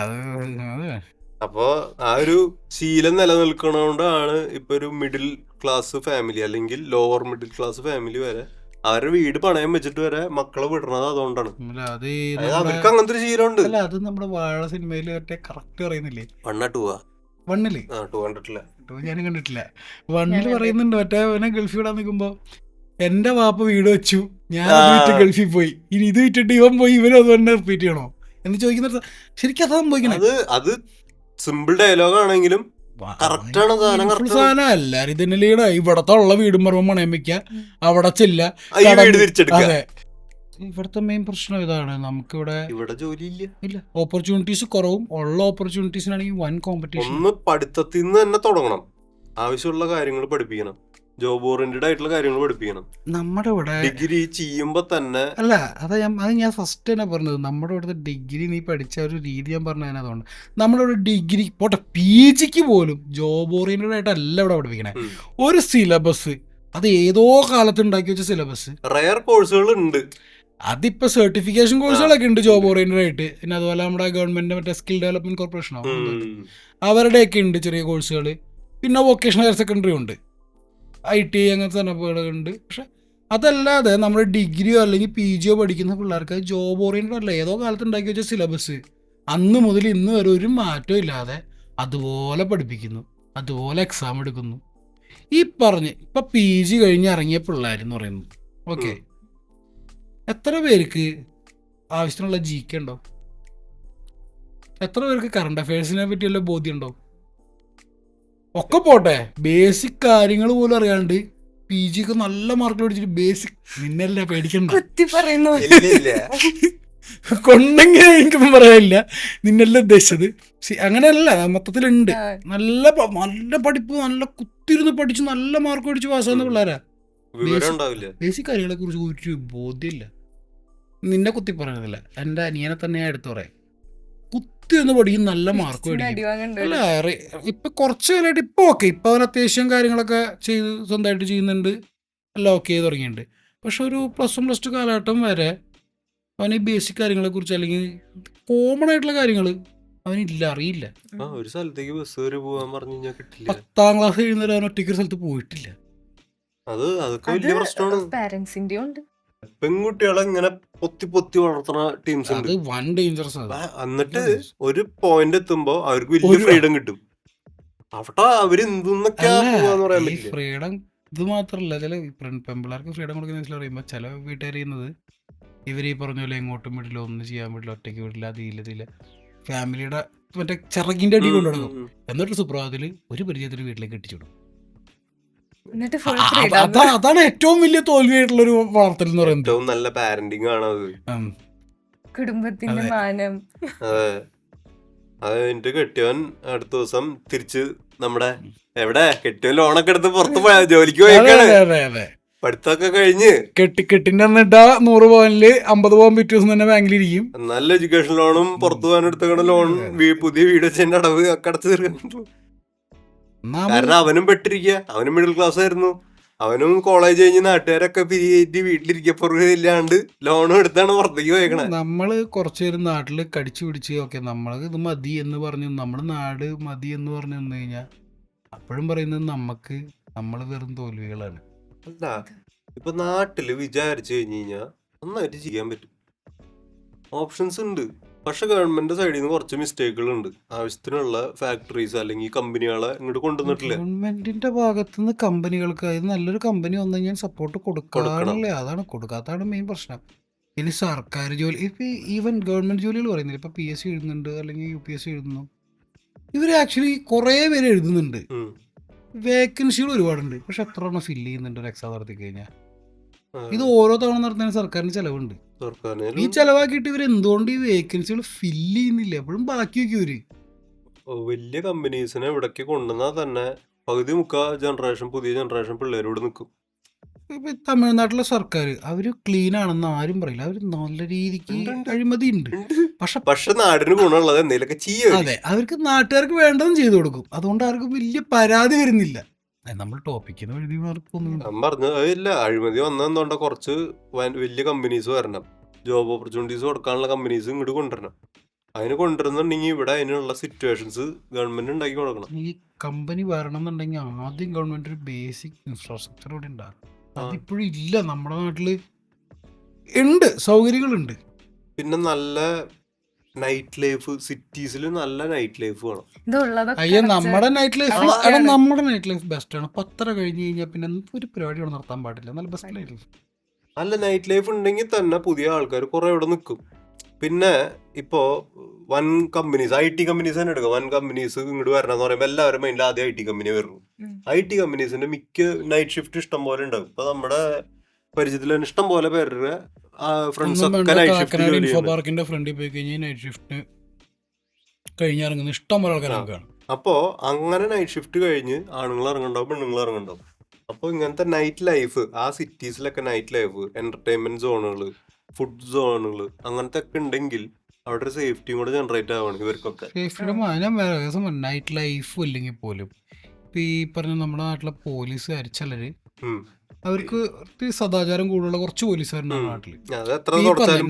അപ്പൊ ആ ഒരു ശീലം നിലനിൽക്കണോണ്ടാണ് ഇപ്പൊ ഒരു മിഡിൽ ക്ലാസ് ഫാമിലി അല്ലെങ്കിൽ ലോവർ മിഡിൽ ക്ലാസ് ഫാമിലി വരെ അവരുടെ വീട് പണയം വെച്ചിട്ട് വരെ മക്കളെ വിടണത് അതുകൊണ്ടാണ്. അവർക്ക് അങ്ങനത്തെ ഒരു ശീലമുണ്ട്. അല്ല അത് നമ്മുടെ വാഴ സിനിമയില് മറ്റേ കറക്റ്റ് പറയുന്നില്ലേ, 1 2 വണ്ണില് 2 കണ്ടിട്ടില്ല. ഞാനും കണ്ടിട്ടില്ല. വണ്ണില് പറയുന്നുണ്ട് മറ്റേ അവനെ ഗൾഫിൽ വിടാൻ നിൽക്കുമ്പോ എന്റെ വാപ്പ വീട് വെച്ചു, ഞാൻ അത് വിറ്റ് ഗൾഫിൽ പോയി, ഇനി ഇത് വിറ്റിട്ട് ഇവൻ പോയി ഇവനും അത് തന്നെ റിപ്പീറ്റ് ചെയ്യണോ എന്ന് ചോദിക്കുന്ന. ശരിക്കും അതാ സംഭവിക്കണേ. അത് സിമ്പിൾ ഡയലോഗ് ആണെങ്കിലും കറക്റ്റ് ആണ് സാധനം. സാധനം എല്ലാരും ഇതിന്റെ ലീഡ്. ഇവിടത്തെ ഉള്ള വീടും പറമ്പ് പണയം വെക്ക, അവിടെ ചെല്ല. തിരിച്ചെടുക്കുക. ഇവിടുത്തെ മെയിൻ പ്രശ്നം ഇതാണ്, നമുക്കിവിടെ ഇവിടെ ജോലി ഇല്ല, ഓപ്പർച്യൂണിറ്റീസ് കുറവും, ഉള്ള ഓപ്പർച്യൂണിറ്റീസിനാണെങ്കിൽ വൻ കോമ്പറ്റീഷൻ. ഒന്ന് പഠിത്തത്തിൽ നിന്ന് തന്നെ തുടങ്ങണം. ആവശ്യമുള്ള കാര്യങ്ങൾ പഠിപ്പിക്കണം, ജോബ് ഓറിയന്റഡ് ആയിട്ടുള്ള കാര്യങ്ങൾ പഠിപ്പിക്കണം. നമ്മുടെ ഇവിടെ ഡിഗ്രി ചെയ്യുമ്പോ തന്നെ അല്ല അത് ഞാൻ ഫസ്റ്റ് തന്നെ പറഞ്ഞത്, നമ്മുടെ ഇവിടുത്തെ ഡിഗ്രി നീ പഠിച്ച ഒരു രീതി ഞാൻ പറഞ്ഞത് അതുകൊണ്ട്. നമ്മുടെ ഇവിടെ ഡിഗ്രി പോട്ടെ, PGക്ക് പോലും ജോബ് ഓറിയന്റഡ് ആയിട്ടല്ല ഇവിടെ പഠിപ്പിക്കണേ. ഒരു സിലബസ്, അത് ഏതോ കാലത്ത് ഉണ്ടാക്കി വെച്ച സിലബസ്. റയർ കോഴ്സുകൾ ഉണ്ട്, അതിപ്പോ സർട്ടിഫിക്കേഷൻ കോഴ്സുകളൊക്കെ ഉണ്ട് ജോബ് ഓറിയന്റഡ് ആയിട്ട്. പിന്നെ അതുപോലെ നമ്മുടെ ഗവൺമെന്റ് മറ്റേ സ്കിൽ ഡെവലപ്മെന്റ് കോർപ്പറേഷനോ അവരുടെയൊക്കെ ഉണ്ട് ചെറിയ കോഴ്സുകൾ. പിന്നെ വൊക്കേഷണൽ ഹയർ സെക്കൻഡറി ഉണ്ട്, IT അങ്ങനത്തെ സംഭവങ്ങളുണ്ട്. പക്ഷെ അതല്ലാതെ നമ്മൾ ഡിഗ്രിയോ അല്ലെങ്കിൽ PGയോ പഠിക്കുന്ന പിള്ളേർക്ക് ജോബ് ഓറിയന്റഡ് അല്ല, ഏതോ കാലത്ത് ഉണ്ടാക്കി വെച്ച സിലബസ് അന്ന് മുതൽ ഇന്ന് വരെ ഒരു മാറ്റവും ഇല്ലാതെ അതുപോലെ പഠിപ്പിക്കുന്നു, അതുപോലെ എക്സാം എടുക്കുന്നു. ഈ പറഞ്ഞ് ഇപ്പൊ PG കഴിഞ്ഞ് ഇറങ്ങിയ പിള്ളേരെന്ന് പറയുന്നു, ഓക്കെ, എത്ര പേർക്ക് ആവശ്യത്തിനുള്ള GK ഉണ്ടോ? എത്ര പേർക്ക് കറണ്ട് അഫയേഴ്സിനെ പറ്റിയുള്ള ബോധ്യം ഉണ്ടോ? ഒക്കെ പോട്ടെ, ബേസിക് കാര്യങ്ങൾ പോലും അറിയാണ്ട് PGക്ക് നല്ല മാർക്ക് മേടിച്ചിട്ട് ബേസിക് നിന്നല്ല പേടിക്കണ്ട കൊണ്ടെങ്കിൽ എനിക്കൊന്നും പറയാനില്ല, നിന്നെല്ലാം ഉദ്ദേശിച്ചത് അങ്ങനെയല്ല. മൊത്തത്തിലുണ്ട് നല്ല പഠിപ്പ്, നല്ല കുത്തിരുന്ന് പഠിച്ച് നല്ല മാർക്ക് മേടിച്ച് പാസ്സാകുന്ന പിള്ളേരാ. ബേസിക് കാര്യങ്ങളെ കുറിച്ച് ഒരു ബോധ്യമില്ല. നിന്നെ കുത്തി പറയുന്നില്ല, എൻ്റെ അനിയനെ തന്നെ ഞാൻ എടുത്തു പറയാം. കുത്തിരുന്ന് പഠിക്കും, നല്ല മാർക്ക് മേടിക്കും. അല്ല ഇപ്പൊ കുറച്ച് കാലമായിട്ട് ഇപ്പൊ ഓക്കെ, ഇപ്പൊ അവൻ അത്യാവശ്യം കാര്യങ്ങളൊക്കെ ചെയ്ത് സ്വന്തമായിട്ട് ചെയ്യുന്നുണ്ട്, എല്ലാം ഓക്കെ ചെയ്ത് തുടങ്ങിയിട്ടുണ്ട്. പക്ഷെ ഒരു +1 +2 കാലഘട്ടം വരെ അവന് ഈ ബേസിക് കാര്യങ്ങളെ കുറിച്ച് അല്ലെങ്കിൽ കോമൺ ആയിട്ടുള്ള കാര്യങ്ങൾ അവനില്ല, അറിയില്ല. ഒരു സ്ഥലത്തേക്ക് ബസ് കയറി പോവാൻ പറഞ്ഞു കഴിഞ്ഞാൽ കിട്ടില്ല. 10ാം ക്ലാസ് കഴിയുന്നവരെ അവൻ ഒറ്റയ്ക്ക് ഒരു സ്ഥലത്ത് പോയിട്ടില്ല. അതൊക്കെ വലിയ പ്രശ്നമാണ്. പാരന്റ്സിന്റെ ഉണ്ട്. പെൺകുട്ടികളെ ഇങ്ങനെ പൊത്തി വളർത്തുന്ന ടീംസ് ഉണ്ട്. അത് വൺ ഡേഞ്ചറസ്. എന്നിട്ട് ഒരു പോയിന്റ് എത്തുമ്പോ അവർക്ക് വലിയ ഫ്രീഡം കിട്ടും. അവിടെ അവരെന്തൊക്കെയാ പോവാന്ന് പറയാൻ പറ്റില്ല. ഫ്രീഡം ഇത് മാത്രല്ല, ചില പെൺപിള്ളേർക്ക് ഫ്രീഡം കൊടുക്കുന്ന പറയുമ്പോ ചില വീട്ടുകാർ ചെയ്യുന്നത് ഇവര് ഈ പറഞ്ഞ പോലെ എങ്ങോട്ടും വിടില്ല, ഒന്നും ചെയ്യാൻ പറ്റില്ല, ഒറ്റയ്ക്ക് വിടില്ല, അതില്ല ഫാമിലിയുടെ മറ്റേ ചിറകിന്റെ അടി കൊണ്ടു നടക്കും. എന്നിട്ട് സുപ്രഭാതത്തില് ഒരു പരിചയത്തിൽ വീട്ടിലേക്ക് കെട്ടിച്ചുവിടും. അതാണ് ഏറ്റവും വലിയ തോൽവിയായിട്ടുള്ള ഒരു വളർത്തൽ എന്ന് പറയുന്നത്. ഏറ്റവും നല്ല പാരന്റിങ് ആണ് അത്. കുടുംബത്തിന്റെ മാനം. അത് എന്റെ കെട്ടിയവൻ അടുത്ത ദിവസം തിരിച്ച് നമ്മുടെ എവിടെ കെട്ടിയവൻ ലോണൊക്കെ എടുത്ത് പുറത്ത് പോയാ ജോലിക്ക് പോയേക്കാണ്. പഠിത്തമൊക്കെ കഴിഞ്ഞ് കെട്ടിന്റെ എന്നിട്ടാ 100 പവനില് 50 പവൻ പിറ്റേ ദിവസം തന്നെ ബാങ്കിലിരിക്കും. നല്ല എഡ്യൂക്കേഷൻ ലോണും പുറത്തു പോകാൻ എടുത്ത ലോൺ പുതിയ വീട് വെച്ചതിന്റെ അടവ് ഒക്കെ അടച്ചു തീർക്കാൻ. കാരണം അവനും പെട്ടിരിക്കുക, അവനും മിഡിൽ ക്ലാസ് ആയിരുന്നു. അവനും കോളേജ് കഴിഞ്ഞ് നാട്ടുകാരൊക്കെ പിരിയേറ്റ് വീട്ടിലിരിക്കപ്പോ ഇല്ലാണ്ട് ലോണും എടുത്താണ് പുറത്തേക്ക് പോയേക്കണേ. നമ്മള് കുറച്ചുപേര് നാട്ടില് കടിച്ചു പിടിച്ച് ഓക്കെ നമ്മള് ഇത് മതി എന്ന് പറഞ്ഞു, നമ്മുടെ നാട് മതി എന്ന് പറഞ്ഞു വന്നു കഴിഞ്ഞാൽ അപ്പോഴും പറയുന്നത് നമ്മള് വെറും തോൽവികളാണ്. അല്ല, ഇപ്പൊ നാട്ടില് വിചാരിച്ചു കഴിഞ്ഞു കഴിഞ്ഞാൽ നന്നായിട്ട് ചെയ്യാൻ പറ്റും, ഓപ്ഷൻസ് ഉണ്ട്. പക്ഷെ ഗവൺമെന്റ് സൈഡിൽ നിന്ന് കുറച്ച് മിസ്റ്റേക്കുകൾ ഉണ്ട്. ആവശ്യത്തിനുള്ള ഫാക്ടറീസ് അല്ലെങ്കിൽ കമ്പനികളെ ഇങ്ങോട്ട് കൊണ്ടുവന്നിട്ടില്ല. ഗവൺമെന്റിന്റെ ഭാഗത്തുനിന്ന് കമ്പനികൾക്ക് അത് നല്ലൊരു കമ്പനി വന്നു കഴിഞ്ഞാൽ സപ്പോർട്ട് കൊടുക്കാറില്ലേ, അതാണ് കൊടുക്കാത്തതാണ് മെയിൻ പ്രശ്നം. ഇനി സർക്കാർ ജോലി ഇപ്പൊ ഈവൻ ഗവൺമെന്റ് ജോലികൾ പറയുന്നില്ല, ഇപ്പൊ PSC എഴുതുന്നുണ്ട് അല്ലെങ്കിൽ UPSC എഴുതുന്നു, ഇവര് ആക്ച്വലി കുറെ പേര് എഴുതുന്നുണ്ട്, വേക്കൻസികൾ ഒരുപാടുണ്ട്. പക്ഷെ എത്ര എണ്ണം ഫില്ല് ചെയ്യുന്നുണ്ട് ഒരു എക്സാം നടത്തി കഴിഞ്ഞാൽ? ഇത് ഓരോ തവണ നടത്തുന്ന സർക്കാരിന് ചെലവുണ്ട്. ഈ ചെലവാക്കിയിട്ട് ഇവർ എന്തുകൊണ്ട് ഈ വേക്കൻസികൾ ഫില്ല് ചെയ്യുന്നില്ല? എപ്പോഴും ബാക്കി വെക്കും ഇവര്. വലിയ കമ്പനീസിനെ ഇവിടേക്ക് കൊണ്ടുവന്നാൽ തന്നെ പകുതി പുതിയ ജനറേഷൻ പിള്ളേരോട് നിൽക്കും. ഇപ്പൊ തമിഴ്നാട്ടിലെ സർക്കാർ അവര് ക്ലീൻ ആണെന്ന് ആരും പറയില്ല, അവര് നല്ല രീതിക്ക് അഴിമതി ഉണ്ട്. പക്ഷെ നാടിന് ഗുണമുള്ളത് എന്തെങ്കിലുമൊക്കെ ചെയ്യും. അതെ, അവർക്ക് നാട്ടുകാർക്ക് വേണ്ടതും ചെയ്തു കൊടുക്കും. അതുകൊണ്ട് ആർക്കും വലിയ പരാതി വരുന്നില്ല. നമ്മൾ ടോപ്പിക്കിന് എഴുതി ഞാൻ പറഞ്ഞില്ല, അഴിമതി വന്നെന്തുകൊണ്ടാ കുറച്ച് വലിയ കമ്പനീസ് വരണം, ജോബ് ഓപ്പർച്യൂണിറ്റീസ് കൊടുക്കാനുള്ള കമ്പനീസ് ഇങ്ങോട്ട് കൊണ്ടുവരണം. അതിന് കൊണ്ടുവരുന്നുണ്ടെങ്കിൽ ഇവിടെ അതിനുള്ള സിറ്റുവേഷൻസ് ഗവൺമെന്റ് ഉണ്ടാക്കി കൊടുക്കണം. ഈ കമ്പനി വരണം എന്നുണ്ടെങ്കിൽ ആദ്യം ഗവൺമെന്റ് ഒരു ബേസിക് ഇൻഫ്രാസ്ട്രക്ചർ ഇവിടെ ഉണ്ടാകും. അതിപ്പോഴും ഇല്ല. നമ്മുടെ നാട്ടില് ഉണ്ട്, സൗകര്യങ്ങളുണ്ട്. പിന്നെ നല്ല നൈറ്റ് ലൈഫ്, സിറ്റീസിൽ നല്ല നൈറ്റ് ലൈഫ് വേണം. അയ്യോ, നമ്മുടെ നൈറ്റ് ലൈഫ് ബെസ്റ്റ് ആണ്. 10:30 കഴിഞ്ഞ് കഴിഞ്ഞാൽ പിന്നെ ഒരു പരിപാടി ഇവിടെ നടത്താൻ പാടില്ല. നല്ല ബെസ്റ്റ് ലൈഫ്. നല്ല നൈറ്റ് ലൈഫ് ഉണ്ടെങ്കിൽ തന്നെ പുതിയ ആൾക്കാർ കുറെ ഇവിടെ നിൽക്കും. പിന്നെ ഇപ്പോ വൻ കമ്പനീസ്, IT കമ്പനീസ് തന്നെ എടുക്കാം. വൻ കമ്പനീസ് ഇങ്ങോട്ട് വരണമെന്ന് പറയുമ്പോൾ എല്ലാവരും മൈൻഡിൽ ആദ്യം IT കമ്പനി വരുന്നു. IT കമ്പനീസിന്റെ മിക്ക നൈറ്റ് ഷിഫ്റ്റ് ഇഷ്ടം പോലെ ഉണ്ടാവും. ഇപ്പൊ നമ്മുടെ പരിചയത്തിൽ തന്നെ ഇഷ്ടം പോലെ പേരുടെ ഫ്രണ്ട്സ് ഒക്കെ നൈറ്റ് ഷിഫ്റ്റ് ഇൻഫോ പാർക്കിന്റെ ഫ്രണ്ടിൽ പോയി കഴിഞ്ഞാൽ നൈറ്റ് ഷിഫ്റ്റ് കഴിഞ്ഞിറങ്ങുന്ന ഇഷ്ടം പോലെ ആൾക്കാരാണ്. അപ്പോ അങ്ങനെ നൈറ്റ് ഷിഫ്റ്റ് കഴിഞ്ഞ് ആണുങ്ങൾ ഇറങ്ങുണ്ടാവും, പെണ്ണുങ്ങൾ ഇറങ്ങുണ്ടാവും. അപ്പോൾ ഇങ്ങനത്തെ നൈറ്റ് ലൈഫ്, ആ സിറ്റീസിലൊക്കെ നൈറ്റ് ലൈഫ്, എന്റർടൈൻമെന്റ് സോണുകൾ, ഫുഡ് സോണുകൾ അങ്ങനത്തെ ഒക്കെ ഉണ്ടെങ്കിൽ അവിടെ ഒരു സേഫ്റ്റിയും കൂടെ ജനറേറ്റ് ആവണം ഇവർക്കൊക്കെ. സേഫ്റ്റിയുടെ നൈറ്റ് ലൈഫ് ഇല്ലെങ്കിൽ പോലും ഇപ്പൊ ഈ പറഞ്ഞ നമ്മുടെ നാട്ടിലെ പോലീസുകാർ ചിലര് അവർക്ക് സദാചാരം കൂടുതലുള്ള കുറച്ച് പോലീസുകാരുണ്ട് നാട്ടില്.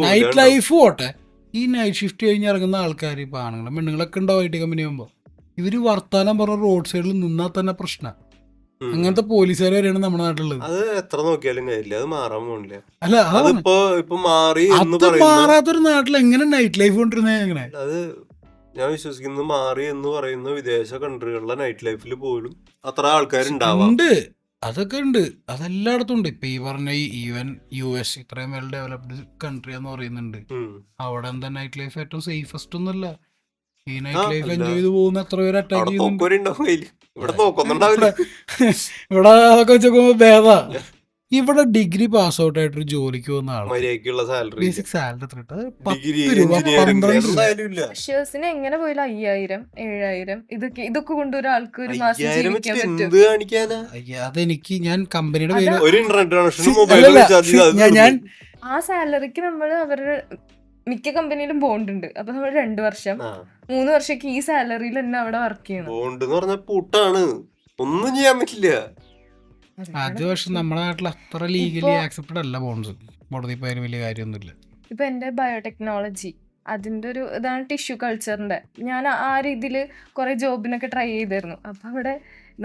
നൈറ്റ് ലൈഫ് പോട്ടെ, ഈ നൈറ്റ് ഷിഫ്റ്റ് കഴിഞ്ഞ് ഇറങ്ങുന്ന ആൾക്കാർ ഇപ്പൊ ആണുങ്ങളും പെണ്ണുങ്ങളൊക്കെ ഉണ്ടാവും IT കമ്പനി ആകുമ്പോൾ ഇവര് വർത്താനം പറഞ്ഞ റോഡ് സൈഡിൽ നിന്നാൽ തന്നെ പ്രശ്നം. അങ്ങനത്തെ പോലീസുകാർ വരെയാണ് നമ്മുടെ നാട്ടിലുള്ളത്. അത് എത്ര നോക്കിയാലും കാര്യമില്ല, അത് മാറാൻ പോണില്ല. അല്ല, ഇപ്പൊ മാറി മാറാത്തൊരു നാട്ടിൽ എങ്ങനെ നൈറ്റ് ലൈഫ് കൊണ്ടിരുന്നത്? എങ്ങനെ അത് ഞാൻ വിശ്വസിക്കുന്നത് മാറി എന്ന് പറയുന്ന വിദേശ കൺട്രികളിലെ നൈറ്റ് ലൈഫിൽ പോലും അത്ര ആൾക്കാരുണ്ടാവുന്നുണ്ട്. അതൊക്കെ ഉണ്ട്, അതെല്ലായിടത്തും ഉണ്ട്. ഇപ്പൊ ഈ പറഞ്ഞ ഈവൻ US ഇത്രയും വെൽ ഡെവലപ്ഡ് കൺട്രി എന്ന് പറയുന്നുണ്ട്, അവിടെ എന്താ നൈറ്റ് ലൈഫ് ഏറ്റവും സേഫസ്റ്റ് ഒന്നുമല്ല. ഈ നൈറ്റ് ലൈഫ് എൻജോയ് ചെയ്ത് പോകുന്ന എത്ര പേര് അറ്റാക്ക് ചെയ്യുന്നുണ്ട്. ഇവിടെ അതൊക്കെ വെച്ചോക്കുമ്പോ ഭേദ. ഇവിടെ ഡിഗ്രി പാസ് ഔട്ട് ആയിട്ടൊരു ജോലിക്ക് പോകുന്ന ആൾ ബേസിക് സാലറി എങ്ങനെ പോയാലും 5000, 7000 ഇതൊക്കെ കൊണ്ട് ഒരാൾക്ക് ഒരു മാസം ജീവിക്കാൻ പറ്റും. അതെനിക്ക് ഞാൻ കമ്പനിയുടെ ഞാൻ ആ സാലറിക്ക് നമ്മൾ അവരുടെ മിക്ക കമ്പനിയിലും ബോണ്ട് ഉണ്ട്. അപ്പൊ നമ്മൾ 2 വർഷം 3 വർഷമൊക്കെ ഈ സാലറിയിൽ തന്നെ അവിടെ വർക്ക് ചെയ്യണം. ബോണ്ട് എന്ന് പറഞ്ഞ പൂട്ടാണ്, ഒന്നും ചെയ്യാൻ പറ്റില്ല. അത് പക്ഷെ നമ്മുടെ നാട്ടിൽ അത്ര ലീഗലി ആക്സെപ്റ്റഡ് അല്ല ബോണ്ട്സ്. ബോണ്ടത്തിൽ പോയാലും വലിയ കാര്യമൊന്നുമില്ല. ഇപ്പൊ എൻ്റെ ബയോടെക്നോളജി അതിൻ്റെ ഒരു ഇതാണ് ടിഷ്യൂ കൾച്ചറിൻ്റെ. ഞാൻ ആ രീതിയിൽ കുറേ ജോബിനൊക്കെ ട്രൈ ചെയ്തിരുന്നു. അപ്പം അവിടെ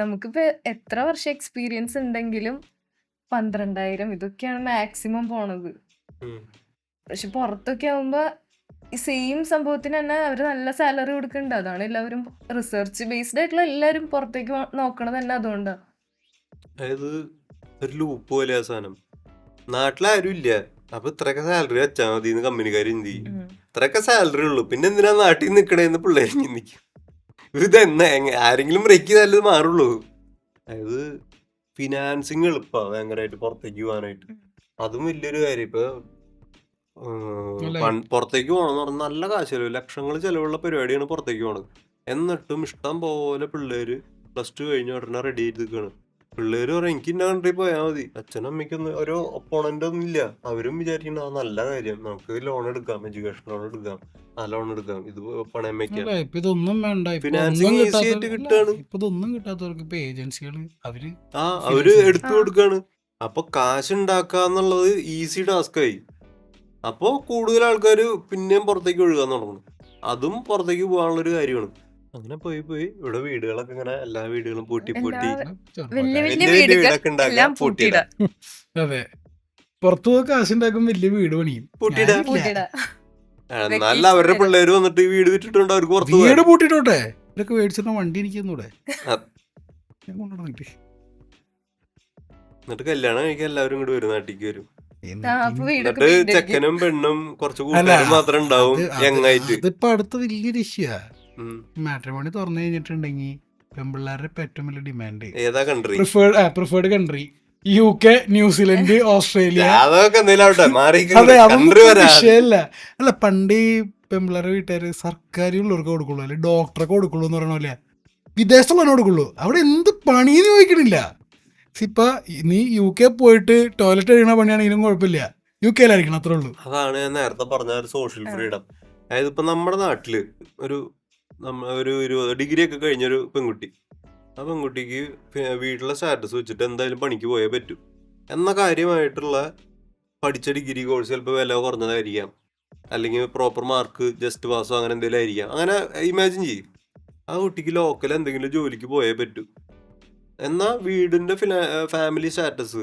നമുക്കിപ്പോൾ എത്ര വർഷം എക്സ്പീരിയൻസ് ഉണ്ടെങ്കിലും 12,000 ഇതൊക്കെയാണ് മാക്സിമം പോണത്. പക്ഷെ പുറത്തൊക്കെ ആകുമ്പോൾ ഈ സെയിം സംഭവത്തിന് തന്നെ അവർ നല്ല സാലറി കൊടുക്കുന്നുണ്ട്. അതാണ് എല്ലാവരും റിസർച്ച് ബേസ്ഡ് ആയിട്ടുള്ള എല്ലാവരും പുറത്തേക്ക് നോക്കണത് തന്നെ അതുകൊണ്ടാണ്. അതായത് ഒരു ലൂപ്പ് പോലെ ആ സാധനം. നാട്ടിലാരും ഇല്ല, അപ്പൊ ഇത്രയൊക്കെ സാലറി വെച്ചാൽ മതി എന്ന് കമ്പനിക്കാർ എന്ത് ചെയ്യും? ഇത്രയൊക്കെ സാലറി ഉള്ളൂ, പിന്നെ എന്തിനാ നാട്ടിൽ നിൽക്കണേന്ന് പിള്ളേർ ചിന്തിക്കും. ഇവരിത് ആരെങ്കിലും ബ്രേക്ക് ചെയ്താലേ മാറുള്ളൂ. അതായത് ഫിനാൻസിങ് എളുപ്പമാണ് ഭയങ്കരമായിട്ട് പുറത്തേക്ക് പോകാനായിട്ട്. അതും വലിയൊരു കാര്യം. ഇപ്പൊ പുറത്തേക്ക് പോകണമെന്ന് പറഞ്ഞാൽ നല്ല കാശ് ചെലവ്, ലക്ഷങ്ങൾ ചെലവുള്ള പരിപാടിയാണ് പുറത്തേക്ക് പോണത്. എന്നിട്ടും ഇഷ്ടം പോലെ പിള്ളേര് പ്ലസ് ടു കഴിഞ്ഞ ഉടനെ റെഡി ആയിട്ട് നിൽക്കുകയാണ്. പിള്ളേര് പറയാം എനിക്ക് ഇന്ന കൺട്രി പോയാൽ മതി, അച്ഛനും അമ്മയ്ക്കൊന്നും ഒരു ഒപ്പോണന്റ് ഒന്നും ഇല്ല. അവരും വിചാരിക്കുന്ന നല്ല കാര്യം, നമുക്ക് ലോൺ എടുക്കാം, എഡ്യൂക്കേഷൻ ലോൺ എടുക്കാം, ആ ലോൺ എടുക്കാം, ഇത് പണയം വെക്കാം. ഇതൊന്നും വേണ്ട, ഫിനാൻസിങ് ഈസി ആയിട്ട് കിട്ടുകയാണ്. ഇതൊന്നും കിട്ടാത്തവർക്ക് ഇപ്പൊ ഏജൻസികൾ അവര് എടുത്തു കൊടുക്കാണ്. അപ്പൊ കാശ് ഉണ്ടാക്കാന്നുള്ളത് ഈസി ടാസ്ക് ആയി. അപ്പോ കൂടുതൽ ആൾക്കാര് പിന്നെയും പുറത്തേക്ക് ഒഴുകാൻ തുടങ്ങും. അതും പുറത്തേക്ക് പോകാനുള്ള ഒരു കാര്യമാണ്. അങ്ങനെ പോയി ഇവിടെ വീടുകളൊക്കെ ഇങ്ങനെ എല്ലാ വീടുകളും പൂട്ടി വലിയ വലിയ വലിയ വീടൊക്കെ ഉണ്ടാക്കാൻ പൂട്ടിയിടാം. അതെ, പുറത്തു പോയി കാശുണ്ടാക്കും, വലിയ വീട് പണിയും പൂട്ടിയിടാം. എന്നാലും അവരുടെ പിള്ളേര് വന്നിട്ട് ഈ വീട് വിറ്റിട്ടുണ്ട്, അവർക്ക് പുറത്ത് വീട് പൂട്ടിട്ടോട്ടെ, ഇതൊക്കെ മേടിച്ചിട്ട് വണ്ടി എനിക്കൊന്നൂടെ. എന്നിട്ട് കല്യാണം കഴിക്കാൻ എല്ലാവരും ഇങ്ങോട്ട് വരും, നാട്ടിലേക്ക് വരും. എന്നിട്ട് എന്നിട്ട് ചെക്കനും പെണ്ണും കുറച്ച് കൂട്ടുകാരും മാത്രം ഉണ്ടാവും യങ്ങായിട്ട്. അതിപ്പോ അടുത്ത വലിയൊരു ഇഷ്യൂയാ. മാട്രിമോണി തുറന്നു കഴിഞ്ഞിട്ടുണ്ടെങ്കിൽ പെൺപിള്ളേരുടെ ഏറ്റവും വലിയ ഡിമാൻഡ് ഏതാ country? Preferred country UK, New Zealand, Australia. അതൊക്കെ അതെ, അതൊന്നും വിഷയമല്ല. അല്ല, പണ്ട് ഈ പെൺപിള്ളേരുടെ വീട്ടുകാര് സർക്കാരുള്ളവർക്ക് കൊടുക്കുള്ളൂ, അല്ലെങ്കിൽ ഡോക്ടറൊക്കെ കൊടുക്കുള്ളൂ എന്ന് പറയണ പോലെ വിദേശത്തുള്ളവനെ കൊടുക്കുള്ളൂ. അവിടെ എന്ത് പണിയെന്ന് ചോദിക്കണില്ല. ഇപ്പൊ നീ UK പോയിട്ട് ടോയ്ലറ്റ് കഴിയണ പണിയാണെങ്കിലും കുഴപ്പമില്ല, UK-ലായിരിക്കണം, അത്രേ ഉള്ളൂ. അതാണ് ഞാൻ നേരത്തെ പറഞ്ഞ സോഷ്യൽ ഫ്രീഡം. അതായത് ഇപ്പൊ നമ്മുടെ നാട്ടില് ഒരു 20 ഡിഗ്രി ഒക്കെ കഴിഞ്ഞൊരു പെൺകുട്ടി, ആ പെൺകുട്ടിക്ക് വീട്ടിലെ സ്റ്റാറ്റസ് വെച്ചിട്ട് എന്തായാലും പണിക്ക് പോയേ പറ്റൂ എന്ന കാര്യമായിട്ടുള്ള പഠിച്ച ഡിഗ്രി കോഴ്സ് ചിലപ്പോൾ വില കുറഞ്ഞതായിരിക്കാം, അല്ലെങ്കിൽ പ്രോപ്പർ മാർക്ക് ജസ്റ്റ് പാസോ അങ്ങനെ എന്തെങ്കിലും ആയിരിക്കാം. അങ്ങനെ ഇമാജിൻ ചെയ്യും, ആ കുട്ടിക്ക് ലോക്കൽ എന്തെങ്കിലും ജോലിക്ക് പോയേ പറ്റൂ. എന്നാൽ വീടിൻ്റെ ഫാമിലി സ്റ്റാറ്റസ്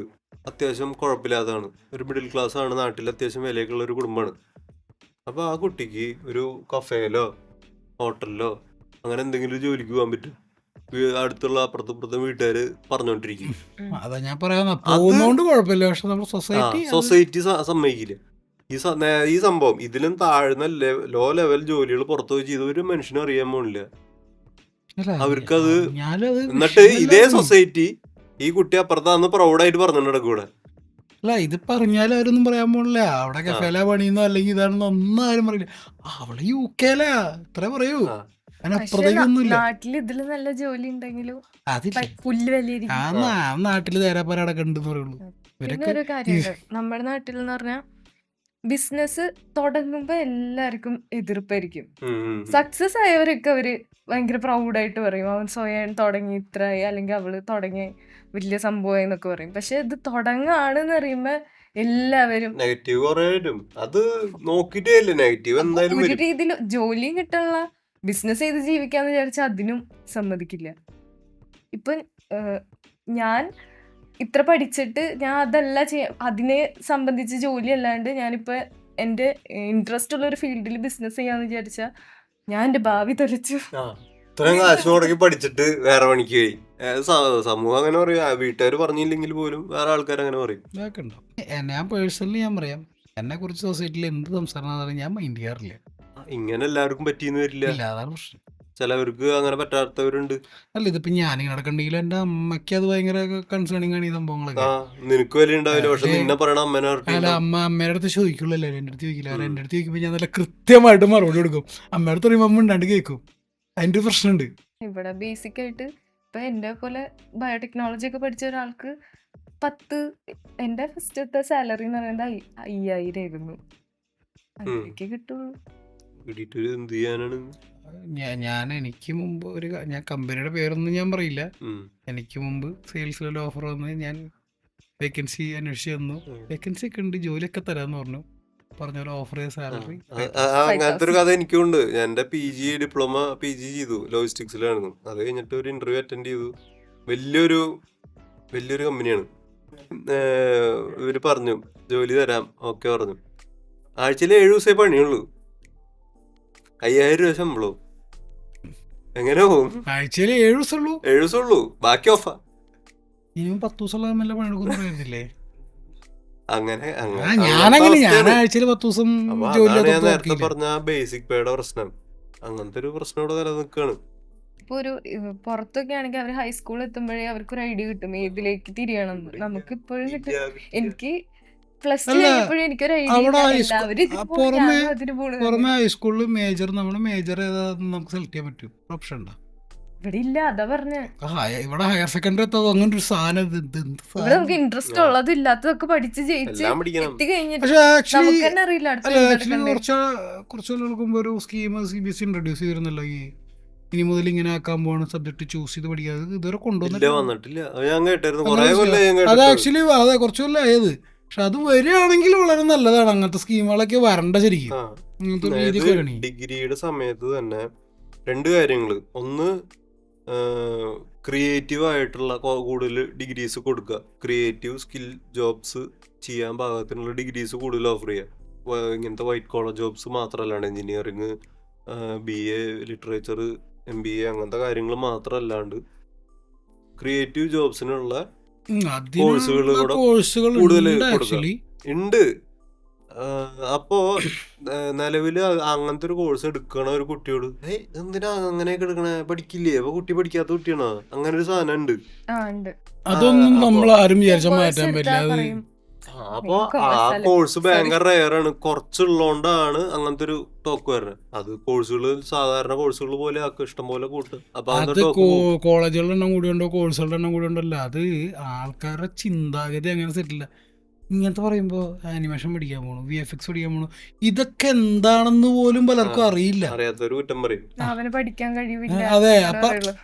അത്യാവശ്യം കുഴപ്പമില്ലാത്തതാണ്, ഒരു മിഡിൽ ക്ലാസ് ആണ്, നാട്ടിൽ അത്യാവശ്യം വിലയൊക്കെയുള്ള ഒരു കുടുംബമാണ്. അപ്പോൾ ആ കുട്ടിക്ക് ഒരു കഫേയിലോ ഹോട്ടലിലോ അങ്ങനെ എന്തെങ്കിലും ജോലിക്ക് പോകാൻ പറ്റും. അടുത്തുള്ള അപ്പുറത്തെ വീട്ടുകാര് പറഞ്ഞോണ്ടിരിക്കും. അതാ ഞാൻ പറയുന്നത്, കുഴപ്പമില്ല. പക്ഷെ നമ്മുടെ സൊസൈറ്റി സമ്മതിക്കില്ല ഈ സംഭവം. ഇതിലും താഴ്ന്ന ലോ ലെവൽ ജോലികൾ പുറത്തു പോയി ചെയ്ത ഒരു മനുഷ്യനും അറിയാൻ പോണില്ല അവർക്കത്. എന്നിട്ട് ഇതേ സൊസൈറ്റി ഈ കുട്ടി അപ്പുറത്താന്ന് പ്രൗഡായിട്ട് പറഞ്ഞു നടക്കൂടെ. അല്ല, ഇത് പറഞ്ഞാലും അവരൊന്നും പറയാൻ പോണില്ല. അവിടെ കഫേല പണിയെന്നോ അല്ലെങ്കിൽ ഇതാണെന്നോ ഒന്നും ആരും പറയില്ല. അവള് UK-ലാ, ഇത്ര പറയൂ. നാട്ടില് ഇതില് നല്ല ജോലി ഉണ്ടെങ്കിലും നാട്ടില് തേരാപ്പാര അടക്കണ്ടെന്ന് പറയുള്ളൂ. ഒരു കാര്യമുണ്ട് നമ്മുടെ നാട്ടിൽ എന്ന് പറഞ്ഞാൽ, ബിസിനസ് തുടങ്ങുമ്പോ എല്ലാവർക്കും എതിർപ്പായിരിക്കും. സക്സസ് ആയവരൊക്കെ അവര് ഭയങ്കര പ്രൗഡായിട്ട് പറയും, അവൻ സ്വയം തുടങ്ങി ഇത്രയായി, അല്ലെങ്കിൽ അവള് തുടങ്ങി വലിയ സംഭവമായി എന്നൊക്കെ പറയും. പക്ഷെ ഇത് തുടങ്ങാണെന്ന് അറിയുമ്പോ എല്ലാവരും നെഗറ്റീവ് അത് നോക്കിട്ടേ നെഗറ്റീവ് എന്തായാലും ഒരു രീതിയിൽ ജോലിയും കിട്ടാനുള്ള ബിസിനസ് ചെയ്ത് ജീവിക്കാന്ന് വിചാരിച്ചാൽ അതിനും സമ്മതിക്കില്ല. ഇപ്പൊ ഞാൻ ഇത്ര പഠിച്ചിട്ട് ഞാൻ അതല്ല അതിനെ സംബന്ധിച്ച് ജോലി അല്ലാണ്ട് ഞാനിപ്പോ എൻ്റെ ഇൻട്രസ്റ്റ് ഉള്ള ഒരു ഫീൽഡിൽ ബിസിനസ് ചെയ്യാന്ന് വിചാരിച്ചാൽ ഞാൻ എൻ്റെ ഭാവി തെളിച്ചു. ഇത്രയും കാശ് മുടക്കി പഠിച്ചിട്ട് വേറെ പണിക്ക് പോയി. സമൂഹം അങ്ങനെ പറയും, വീട്ടുകാർ പറഞ്ഞില്ലെങ്കിൽ പോലും വേറെ ആൾക്കാർ അങ്ങനെ പറയും. ഞാൻ പേഴ്സണലി ഞാൻ പറയാം, എന്നെ കുറിച്ച് സൊസൈറ്റിയിൽ എന്ത് സംസാരം ഞാൻ മൈൻഡ് ചെയ്യാറില്ല. ഇങ്ങനെ എല്ലാവർക്കും പറ്റിയെന്ന് വരില്ല, അതാണ് പ്രശ്നം. ചിലവർക്ക് അങ്ങനെ പറ്റാത്തവരുണ്ട്. അല്ല, ഇതിപ്പോ ഞാനിങ്ങനെ നടക്കണ്ടെങ്കിലും എന്റെ അമ്മയ്ക്ക് അത് ഭയങ്കര കൺസേണിങ് ആണ് ഈ സംഭവങ്ങളൊക്കെ. നിനക്ക് വലിയ ഉണ്ടാവില്ല, പക്ഷെ നിന്നെ പറയണ അമ്മേനെ. അല്ല, അമ്മേടെ അടുത്ത് ചോദിക്കുള്ളൂ, എൻ്റെ അടുത്ത് ചോദിക്കില്ല. കാരണം എൻ്റെ അടുത്ത് ചോദിക്കുമ്പോൾ ഞാൻ നല്ല കൃത്യമായിട്ട് മറുപടി കൊടുക്കും. അമ്മയുടെ അടുത്ത് പറയുമ്പോൾ അമ്മ ഉണ്ടാണ്ട് കേൾക്കും. അതിന്റെ പ്രശ്നമുണ്ട്. ഇവിടെ ബേസിക് ആയിട്ട് ഇപ്പൊ എന്റെ പോലെ ബയോടെക്നോളജി ഒക്കെ പഠിച്ച ഒരാൾക്ക് എന്റെ ഫസ്റ്റത്തെ സാലറി എന്ന് പറയുന്നത് 5,000 ആയിരുന്നു. അങ്ങനെയൊക്കെ കിട്ടുള്ളൂ. എനിക്ക് മുമ്പ് ഞാൻ കമ്പനിയുടെ പേരൊന്നും ഞാൻ പറയില്ല. എനിക്ക് മുമ്പ് സെയിൽസിലൊരു ഓഫർ വന്ന് ഞാൻ വേക്കൻസി അന്വേഷിച്ച് തന്നു. വേക്കൻസി ഒക്കെ ഉണ്ട്, ജോലിയൊക്കെ തരാന്ന് പറഞ്ഞു. പറഞ്ഞ പോലെ ഓഫർ ചെയ്ത സാലറി അങ്ങനത്തെ ഒരു കഥ എനിക്കുണ്ട്. ഞാൻ എൻ്റെ ഡിപ്ലോമ PG ചെയ്തു, ലോജിസ്റ്റിക്സിലായിരുന്നു. അത് കഴിഞ്ഞിട്ട് ഒരു ഇന്റർവ്യൂ അറ്റൻഡ് ചെയ്തു. വലിയൊരു കമ്പനിയാണ്. ഇവര് പറഞ്ഞു ജോലി തരാം, ഓക്കെ പറഞ്ഞു. ആഴ്ചയിൽ 7 ദിവസമേ പണിയുള്ളൂ, 5000 രൂപ ശമ്പളവും. എങ്ങനെ പോകും? ആഴ്ചയിൽ 7 ദിവസമുള്ളൂ, 7 ദിവസമുള്ളൂ, ബാക്കി ഓഫാ. ഇനിയും 10 ദിവസമുള്ള നല്ല പണിയെടുക്കുന്ന പറയുന്നില്ലേ? അങ്ങനെ ഞാനങ്ങനെ ഞാൻ ആഴ്ചയിൽ 10 ദിവസം ജോലി ഞാൻ നേരത്തെ പറഞ്ഞ ബേസിക് പേയുടെ പ്രശ്നം. അങ്ങനത്തെ ഒരു പ്രശ്നം ഇവിടെ നിലനിൽക്കാണ്. ഇപ്പൊ ഒരു പുറത്തൊക്കെ ആണെങ്കിൽ അവർ ഹൈസ്കൂളിൽ എത്തുമ്പോഴേ അവർക്ക് ഒരു ഐഡിയ കിട്ടും ഏതിലേക്ക് തിരിയണം. നമുക്ക് ഇപ്പോഴും കിട്ടും. എനിക്ക് പ്ലസ് ടു കഴിഞ്ഞപ്പോഴും എനിക്കൊരു പുറമെ ഹൈസ്കൂളിൽ മേജർ നമ്മുടെ മേജർ ഏതാന്ന് നമുക്ക് സെലക്ട് ചെയ്യാൻ പറ്റും, ഓപ്ഷൻ ഉണ്ടോ? ഇവിടെ ഇല്ല, അതാ പറഞ്ഞ. ഇവിടെ ഹയർ സെക്കൻഡറി അങ്ങനെ ഒരു സാധനം ഇവിടെ നമുക്ക് ഇൻട്രസ്റ്റ് ഉള്ളതും ഇല്ലാത്തതൊക്കെ പഠിച്ച് ജയിച്ച് എത്തി കഴിഞ്ഞിട്ട് നമുക്ക് തന്നെ അറിയില്ല കുറച്ച് മുമ്പ് ഒരു സ്കീം CBSE ഇൻട്രൊഡ്യൂസ് ചെയ്തിരുന്നല്ലോ, ഈ ഇനി മുതൽ ഇങ്ങനെ ആക്കാൻ പോവാണ്, സബ്ജക്ട് ചൂസ് ചെയ്ത് പഠിക്കാതെ ഇതുവരെ കൊണ്ടുവന്നിട്ടില്ല. അത് ആക്ച്വലി അതെ കുറച്ച് കൊല്ലം ആയത്. പക്ഷെ അത് വരികയാണെങ്കിൽ വളരെ നല്ലതാണ്. അങ്ങനത്തെ സ്കീമുകളൊക്കെ വരണ്ട ശരിക്കും. ഡിഗ്രിയുടെ സമയത്ത് തന്നെ 2 കാര്യങ്ങള്. ഒന്ന്, ക്രിയേറ്റീവ് ആയിട്ടുള്ള കൂടുതൽ ഡിഗ്രീസ് കൊടുക്കുക. ക്രിയേറ്റീവ് സ്കിൽ ജോബ്സ് ചെയ്യാൻ പാകത്തിനുള്ള ഡിഗ്രീസ് കൂടുതൽ ഓഫർ ചെയ്യുക. ഇങ്ങനത്തെ വൈറ്റ് കോളർ ജോബ്സ് മാത്രമല്ലാണ്ട് എഞ്ചിനീയറിങ്, BA ലിറ്ററേച്ചർ, MBA അങ്ങനത്തെ കാര്യങ്ങൾ മാത്രമല്ലാണ്ട് ക്രിയേറ്റീവ് ജോബ്സിനുള്ള കോഴ്സുകൾ കൂടുതൽ ഉണ്ട്. അപ്പോ നിലവില് അങ്ങനത്തെ ഒരു കോഴ്സ് എടുക്കണ ഒരു കുട്ടിയോട് എന്തിനാ അങ്ങനെയൊക്കെ എടുക്കണേ, പഠിക്കില്ലേ, അപ്പൊ കുട്ടി പഠിക്കാത്ത കുട്ടിയാണോ? അങ്ങനെ ഒരു സാധനം ഉണ്ട്. അതൊന്നും നമ്മൾ ആരും വിചാരിച്ചാൽ മാറ്റാൻ പറ്റില്ല. അപ്പൊ ആ കോഴ്സ് ഭയങ്കര റെയർ ആണ്. കുറച്ചുള്ളോണ്ടാണ് അങ്ങനത്തെ ഒരു ടോക്ക് വരുന്നത്. അത് കോഴ്സുകൾ സാധാരണ കോഴ്സുകൾ പോലെ ആക്കും, ഇഷ്ടം പോലെ കൂട്ട്. അപ്പൊ അത് കോളേജുകളുടെ എണ്ണം കൂടിയുണ്ടോ കോഴ്സുകളുടെ എണ്ണം കൂടിയുണ്ടല്ലോ, അത് ആൾക്കാരുടെ ചിന്താഗതി അങ്ങനെ സെറ്റില്ല. ഇങ്ങനത്തെ പറയുമ്പോൾ ആനിമേഷൻ പഠിക്കാൻ പോകണം, VFX പഠിക്കാൻ പോകണം, ഇതൊക്കെ എന്താണെന്ന് പോലും പലർക്കും അറിയില്ല. അറിയാത്തൊരു കുറ്റം പറയും, അവന് പഠിക്കാൻ കഴിയില്ല. അതെ, അപ്പൊ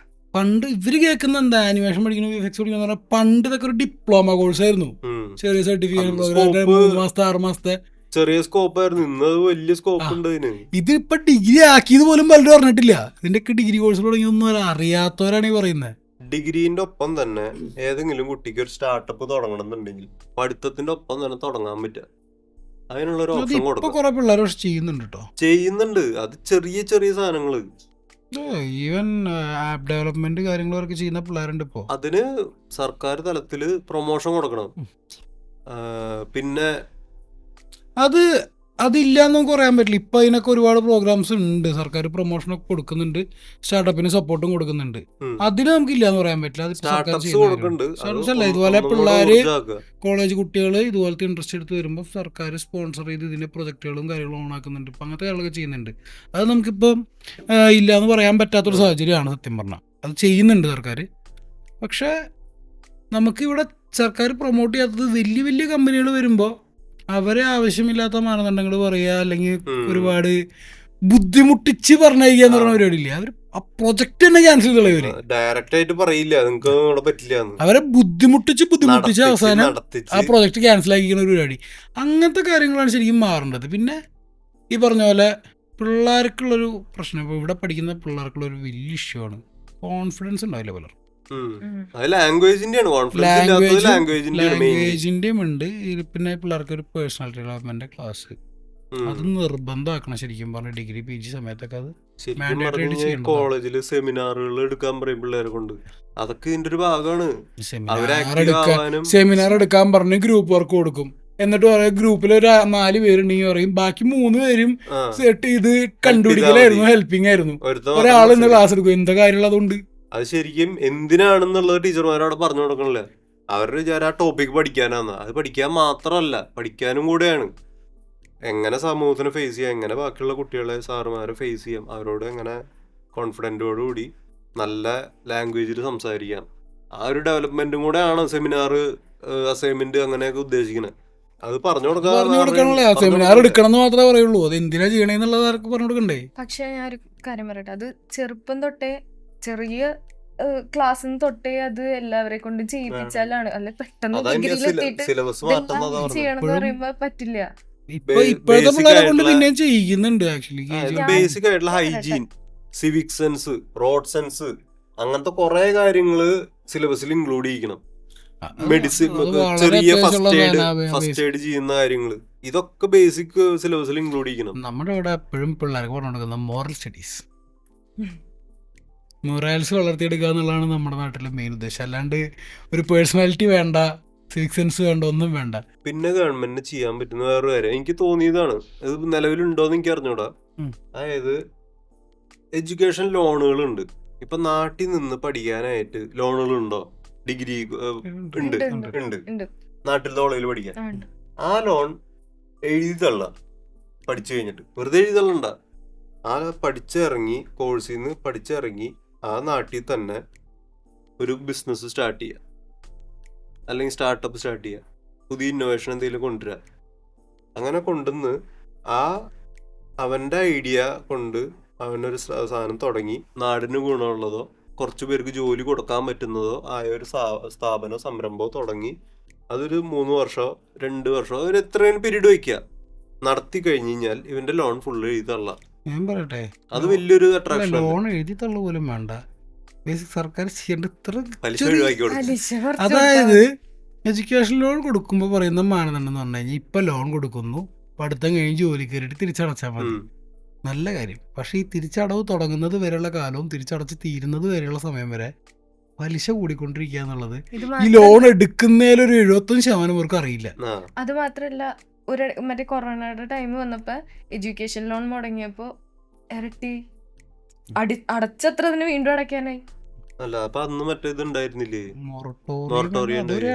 പണ്ട് ഇവര് കേൾക്കുന്ന എന്താ ആനിമേഷൻ പഠിക്കണം, VFX പഠിക്കണം എന്ന് പറഞ്ഞാൽ പണ്ട് ഇതൊക്കെ ഒരു ഡിപ്ലോമ കോഴ്സ് ആയിരുന്നു. ചെറിയ സർട്ടിഫിക്കറ്റ് പ്രോഗ്രാം 3 മാസത്തെ 6 മാസത്തെ ചെറിയ സ്കോപ്പ് ആയിരുന്നു. ഇന്ന് വലിയ സ്കോപ്പ് ഉണ്ട് ഇതിന്. ഇതിപ്പോ ഡിഗ്രി ആക്കിയത് പോലും പലരും അറിഞ്ഞിട്ടില്ല. ഇതിന്റെയൊക്കെ ഡിഗ്രി കോഴ്സ് തുടങ്ങിയൊന്നും അറിയാത്തവരാണ് ഈ പറയുന്നത്. ഡിഗ്രീന്റെ ഒപ്പം തന്നെ ഏതെങ്കിലും കുട്ടിക്ക് ഒരു സ്റ്റാർട്ടപ്പ് തുടങ്ങണമെന്നുണ്ടെങ്കിൽ പഠിത്തത്തിന്റെ ഒപ്പം തന്നെ തുടങ്ങാൻ പറ്റുക. അതിനുള്ള ഒരു ഓപ്ഷൻ കൊടുക്കും. കുറെ പിള്ളേർ ചെയ്യുന്നുണ്ട്. അത് ചെറിയ ചെറിയ സാധനങ്ങള്, ഈവൻ ആപ്പ് ഡെവലപ്മെന്റ് കാര്യങ്ങളൊക്കെ ചെയ്യുന്ന പിള്ളേരുണ്ട് ഇപ്പോ. അതിന് സർക്കാർ തലത്തില് പ്രൊമോഷൻ കൊടുക്കണം. പിന്നെ അതില്ലാന്നും പറയാൻ പറ്റില്ല. ഇപ്പൊ അതിനൊക്കെ ഒരുപാട് പ്രോഗ്രാംസ് ഉണ്ട്, സർക്കാർ പ്രൊമോഷനൊക്കെ കൊടുക്കുന്നുണ്ട്, സ്റ്റാർട്ടപ്പിന് സപ്പോർട്ടും കൊടുക്കുന്നുണ്ട്. അതിന് നമുക്ക് ഇല്ലാന്ന് പറയാൻ പറ്റില്ല. ഇതുപോലെ പിള്ളേര് കോളേജ് കുട്ടികൾ ഇതുപോലത്തെ ഇൻട്രസ്റ്റ് എടുത്ത് വരുമ്പോൾ സർക്കാർ സ്പോൺസർ ചെയ്ത് ഇതിന്റെ പ്രൊജക്ടുകളും കാര്യങ്ങളും ഓണാക്കുന്നുണ്ട്. ഇപ്പൊ അങ്ങനത്തെ കാര്യങ്ങളൊക്കെ ചെയ്യുന്നുണ്ട്. അത് നമുക്കിപ്പം ഇല്ലാന്ന് പറയാൻ പറ്റാത്തൊരു സാഹചര്യമാണ് സത്യം പറഞ്ഞാൽ. അത് ചെയ്യുന്നുണ്ട് സർക്കാർ. പക്ഷെ നമുക്കിവിടെ സർക്കാർ പ്രൊമോട്ട് ചെയ്യാത്തത് വലിയ വലിയ കമ്പനികൾ വരുമ്പോൾ അവരെ ആവശ്യമില്ലാത്ത മാനദണ്ഡങ്ങൾ പറയുക, അല്ലെങ്കിൽ ഒരുപാട് ബുദ്ധിമുട്ടിച്ച് പറഞ്ഞയക്കുക എന്ന് പറഞ്ഞ പരിപാടിയില്ല. അവർ ആ പ്രൊജക്ട് തന്നെ ക്യാൻസൽ ചെയ്തവര് ഡയറക്റ്റ് ആയിട്ട് പറയില്ല, നിങ്ങൾക്ക് പറ്റില്ല. അവരെ ബുദ്ധിമുട്ടിച്ച് അവസാനം ആ പ്രൊജക്ട് ക്യാൻസൽ ആക്കിക്കുന്ന ഒരു പരിപാടി. അങ്ങനത്തെ കാര്യങ്ങളാണ് ശരിക്കും മാറേണ്ടത്. പിന്നെ ഈ പറഞ്ഞ പോലെ പിള്ളേർക്കുള്ളൊരു പ്രശ്നം, ഇപ്പോൾ ഇവിടെ പഠിക്കുന്ന പിള്ളേർക്കുള്ളൊരു വലിയ ഇഷ്യൂ ആണ് കോൺഫിഡൻസ് ഉണ്ടാവില്ല പലർക്കും. ലാംഗ്വേജിന്റെയും ഉണ്ട്. പിന്നെ പിള്ളേർക്ക് ഒരു പേഴ്സണാലിറ്റി ഡെവലപ്മെന്റ് ക്ലാസ് അത് നിർബന്ധമാക്കണം ശരിക്കും പറഞ്ഞ ഡിഗ്രി PG സമയത്തൊക്കെ. അത് കോളേജില് സെമിനാറുകൾ എടുക്കാൻ പറയും പിള്ളേരെ കൊണ്ട്. അതൊക്കെ ഇതിന്റെ ഒരു ഭാഗമാണ്. സെമിനാർ എടുക്കാൻ പറഞ്ഞ് ഗ്രൂപ്പ് വർക്ക് കൊടുക്കും. എന്നിട്ട് പറയാം ഗ്രൂപ്പിൽ ഒരു 4 പേരുണ്ടെങ്കിൽ പറയും ബാക്കി 3 പേരും ഇത് കണ്ടുപിടിക്കലായിരുന്നു, ഹെൽപ്പിംഗ് ആയിരുന്നു. ഒരാൾ ഇന്ന് ക്ലാസ് എടുക്കും. എന്താ കാര്യമുള്ള അതുകൊണ്ട് അത് ശരിക്കും എന്തിനാണെന്നുള്ളത് ടീച്ചർമാരവിടെ പറഞ്ഞു കൊടുക്കണില്ല. അവരുടെ വിചാരം ആ ടോപ്പിക് പഠിക്കാനാന്ന്. അത് പഠിക്കാൻ മാത്രമല്ല, പഠിക്കാനും കൂടെയാണ്. എങ്ങനെ സമൂഹത്തിനെ ഫേസ് ചെയ്യാം, എങ്ങനെ ബാക്കിയുള്ള കുട്ടികളെ സാറുമാരെ ഫേസ് ചെയ്യാം, അവരോട് എങ്ങനെ കോൺഫിഡൻറ്റോടുകൂടി നല്ല ലാംഗ്വേജിൽ സംസാരിക്കാം, ആ ഒരു ഡെവലപ്മെന്റും കൂടെയാണ് സെമിനാർ, അസൈൻമെന്റ് അങ്ങനെയൊക്കെ ഉദ്ദേശിക്കുന്നത്. അത് പറഞ്ഞു കൊടുക്കാനുള്ള സെമിനാർ എടുക്കണം എന്ന് മാത്രമേ പറയുള്ളൂ. അത് എന്തിനാ ചെയ്യണേന്നുള്ളത് ആർക്ക് പറഞ്ഞു കൊടുക്കണ്ടേ? പക്ഷെ ഞാൻ ഒരു കാര്യം പറയട്ടെ, അത് ചെറുപ്പം തൊട്ടേ ചെറിയ ക്ലാസ്സിന് തൊട്ടേ അത് എല്ലാവരെ കൊണ്ട് ചെയ്യിപ്പിച്ചാലാണ്. അല്ലെ പെട്ടെന്ന് ഡിഗ്രിയിലെത്തിയിട്ട് ചെയ്യണം എന്ന് പറയുമ്പോ പറ്റില്ല. ഇപ്പോഴത്തെ basic പിള്ളേരെ കൊണ്ട് ആയിട്ടുള്ള- പിന്നെയും ചെയ്യിക്കുന്നുണ്ട് ആക്ച്വലി. ബേസിക് ആയിട്ടുള്ള hygiene, civic sense, road sense, അങ്ങനത്തെ കുറെ കാര്യങ്ങള് സിലബസിൽ ഇൻക്ലൂഡ് ചെയ്യിക്കണം. മെഡിസിൻ, ചെറിയ ഫസ്റ്റ് എയ്ഡ് ചെയ്യുന്ന കാര്യങ്ങള്, ഇതൊക്കെ ബേസിക് സിലബസിൽ ഇൻക്ലൂഡ് ചെയ്യണം. നമ്മുടെ ഇവിടെ എപ്പോഴും പിള്ളേർക്ക് പറഞ്ഞു കൊടുക്കുന്ന മോറൽ സ്റ്റഡീസ്, മൊറാൽസ് വളർത്തിയെടുക്കുക എന്നുള്ളതാണ് നമ്മുടെ നാട്ടിലെ മെയിൻ ഉദ്ദേശം. അല്ലാണ്ട് ഒരു പേഴ്സണാലിറ്റി വേണ്ട, സിവിക് സെൻസ് വേണ്ട, ഒന്നും വേണ്ട. പിന്നെ ഗവൺമെന്റിന് ചെയ്യാൻ പറ്റുന്ന വേറൊരു കാര്യം എനിക്ക് തോന്നിയതാണ്, ഇത് നിലവിലുണ്ടോന്ന് എനിക്ക് അറിഞ്ഞൂടാ. അതായത് എഡ്യൂക്കേഷൻ ലോണുകളുണ്ട്. ഇപ്പൊ നാട്ടിൽ നിന്ന് പഠിക്കാനായിട്ട് ലോണുകൾ ഉണ്ടോ? ഡിഗ്രി ഉണ്ട്, നാട്ടിൽ കോളേജിൽ പഠിക്കാൻ. ആ ലോൺ എഴുതി തള്ള, പഠിച്ചു കഴിഞ്ഞിട്ട് വെറുതെ എഴുതി തള്ളണ്ട. ആ പഠിച്ചിറങ്ങി, കോഴ്സിൽ നിന്ന് പഠിച്ചിറങ്ങി ആ നാട്ടിൽ തന്നെ ഒരു ബിസിനസ് സ്റ്റാർട്ട് ചെയ്യുക, അല്ലെങ്കിൽ സ്റ്റാർട്ടപ്പ് സ്റ്റാർട്ട് ചെയ്യുക, പുതിയ ഇന്നോവേഷൻ എന്തെങ്കിലും കൊണ്ടുവരിക. അങ്ങനെ കൊണ്ടുവന്ന് അവൻ്റെ ഐഡിയ കൊണ്ട് അവനൊരു സാധനം തുടങ്ങി നാടിന് ഗുണമുള്ളതോ കുറച്ച് പേർക്ക് ജോലി കൊടുക്കാൻ പറ്റുന്നതോ ആയ ഒരു സ്ഥാപനമോ സംരംഭമോ തുടങ്ങി അതൊരു 3 വർഷമോ 2 വർഷമോ ഒരു എത്രയും പീരീഡ് വയ്ക്കുക. നടത്തി കഴിഞ്ഞ് കഴിഞ്ഞാൽ ഇവന്റെ ലോൺ ഫുള്ള് എഴുതി തള്ളാം. ഞാൻ പറയട്ടെ, അത് വലിയൊരു അട്രാക്ഷൻ. ലോൺ എഴുതി തള്ള പോലും വേണ്ട, ബേസിക് സർക്കാർ ചെയ്യേണ്ട ഇത്ര പലിശ ഒഴിവാക്കി കൊടുക്കും. അതായത് എഡ്യൂക്കേഷൻ ലോൺ കൊടുക്കുമ്പോൾ പറയുന്ന മാനദണ്ഡം എന്ന് പറഞ്ഞു കഴിഞ്ഞാൽ ഇപ്പം ലോൺ കൊടുക്കുന്നു, പഠിത്തം കഴിഞ്ഞ് ജോലി കയറിയിട്ട് തിരിച്ചടച്ചാൽ മതി, നല്ല കാര്യം. പക്ഷേ ഈ തിരിച്ചടവ് തുടങ്ങുന്നത് വരെയുള്ള കാലവും തിരിച്ചടച്ച് തീരുന്നത് വരെയുള്ള സമയം വരെ പലിശ കൂടിക്കൊണ്ടിരിക്കുക എന്നുള്ളത് ഈ ലോൺ എടുക്കുന്നതിലൊരു 75% പേർക്ക് അറിയില്ല. അത് മാത്രല്ല, മറ്റേ കൊറോണയുടെ ടൈം വന്നപ്പോ എഡ്യൂക്കേഷൻ ലോൺ മുടങ്ങിയപ്പോ ഇരട്ടി അടച്ചത്രതിന് വീണ്ടും അടയ്ക്കാനായി. അല്ല അപ്പൊ അന്ന് മറ്റേ ഇത് ഉണ്ടായിരുന്നില്ലേ,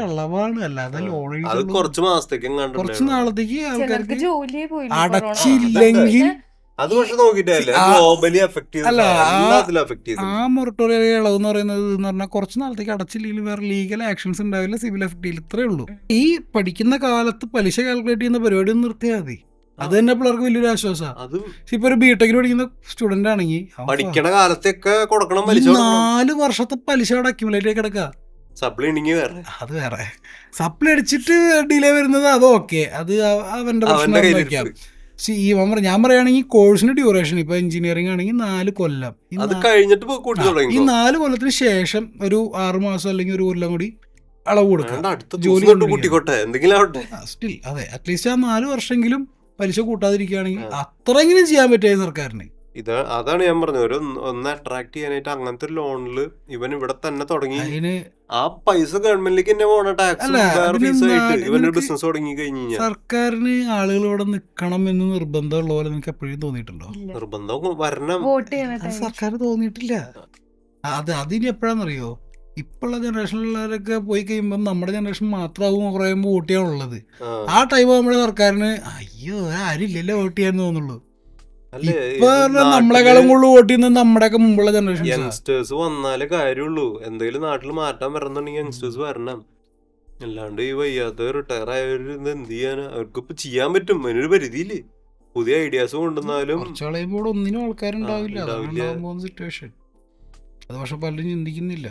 ഇളവാണ്, അല്ലാതെ ലോൺ അത് കുറച്ച് മാസത്തേക്ക് കുറച്ച് നാളത്തേക്ക് ആൾക്കാർക്ക് ജോലിയെ പോയി. അടച്ചില്ലെങ്കിൽ അത് പക്ഷെ നോക്കിട്ടല്ലേ ഗ്ലോബലി എഫക്ട് ചെയ്തു. ആ മൊറട്ടോറിയം ഇളവ് എന്ന് പറയുന്നത് എന്ന് പറഞ്ഞാൽ കുറച്ച് നാളത്തേക്ക് അടച്ചില്ലെങ്കിൽ വേറെ ലീഗൽ ആക്ഷൻസ് ഉണ്ടാവില്ല, സിവിൽ എഫക്ട് ചെയ്യില്ല, ഇത്രേ ഉള്ളൂ. ഈ പഠിക്കുന്ന കാലത്ത് പലിശ കാൽക്കുലേറ്റ് ചെയ്യുന്ന പരിപാടി നിർത്തിയാൽ മതി. അത് തന്നെ പിള്ളേർക്ക് വലിയൊരു ആശ്വാസമാണ്. ഇപ്പൊ ഒരു ബിടെക്കിന് പഠിക്കുന്ന സ്റ്റുഡന്റ് ആണെങ്കിൽ പഠിക്കണ കാലത്തൊക്കെ കൊടുക്കണം, 4 വർഷത്തെ പലിശ അവിടെ അക്യുമുലേറ്റ് കിടക്കുക. സപ്ലി ഉണ്ടെങ്കിൽ വേറെ, അത് വേറെ. സപ്ലി അടിച്ചിട്ട് ഡിലേ വരുന്നത് അത് ഓക്കെ, അത് അവന്റെ പ്രശ്നം വയ്ക്കാം. ഞാൻ പറയുകയാണെങ്കിൽ കോഴ്സിന്റെ ഡ്യൂറേഷൻ ഇപ്പൊ എഞ്ചിനീയറിംഗ് ആണെങ്കിൽ 4 കൊല്ലം. ഈ 4 കൊല്ലത്തിന് ശേഷം ഒരു 6 മാസം അല്ലെങ്കിൽ 1 കൊല്ലം കൂടി അളവ് കൊടുക്കാം ജോലി. സ്റ്റിൽ അതെ, അറ്റ്ലീസ്റ്റ് ആ 4 വർഷമെങ്കിലും പലിശ കൂട്ടാതിരിക്കുകയാണെങ്കിൽ അത്രയെങ്കിലും ചെയ്യാൻ പറ്റിയ സർക്കാരിന്. അതാണ് ഞാൻ പറഞ്ഞത്, ഒന്ന് അട്രാക്ട് ചെയ്യാനായിട്ട് അങ്ങനത്തെ ഒരു ലോണില് ഇവൻ ഇവിടെ തന്നെ തുടങ്ങി ആ പൈസ ഗവൺമെന്റിലേക്ക് തന്നെ പോണ ടാക്സ് ബിസിനസ് തുടങ്ങി കഴിഞ്ഞാൽ സർക്കാരിന് ആളുകൾ ഇവിടെ നിക്കണം എന്ന് നിർബന്ധമുള്ള പോലെ നിനക്ക് എപ്പോഴും തോന്നിയിട്ടുണ്ടോ? നിർബന്ധം വരണം, സർക്കാർ തോന്നിയിട്ടില്ല. അതിനി എപ്പോഴാണെന്നറിയോ, ഇപ്പോഴുള്ള ജനറേഷനിലുള്ളവരൊക്കെ പോയി കഴിയുമ്പോൾ നമ്മുടെ ജനറേഷൻ മാത്രമാവും പറയുമ്പോൾ വോട്ട് ചെയ്യാനുള്ളത്. ആ ടൈം നമ്മുടെ സർക്കാരിന് അയ്യോ ആരില്ലല്ലോ വോട്ട് ചെയ്യാന്ന് തോന്നുള്ളൂ. ഇപ്പൊ നമ്മളെക്കാളും കൂടുതൽ വോട്ട് ചെയ്യുന്നത് നമ്മുടെയൊക്കെ മുമ്പുള്ള ജനറേഷൻ. യങ്സ്റ്റേഴ്സ് വന്നാലേ കാര്യമുള്ളൂ. എന്തെങ്കിലും നാട്ടിൽ മാറ്റാൻ വരണമെന്നുണ്ടെങ്കിൽ യങ്സ്റ്റേഴ്സ് വരണം. അല്ലാണ്ട് ഈ വയ്യാത്ത റിട്ടയർ ആയവര് എന്ത് ചെയ്യാൻ, അവർക്ക് ഇപ്പൊ ചെയ്യാൻ പറ്റും, അതിനൊരു പരിധിയില്ലേ. പുതിയ ഐഡിയാസ് കൊണ്ടുവന്നാലും കുറച്ചാളയുമ്പോൾ ഒന്നിനും ആൾക്കാരുണ്ടാവില്ല, അതാണ് സിറ്റുവേഷൻ. അത് പക്ഷെ പലരും ചിന്തിക്കുന്നില്ല.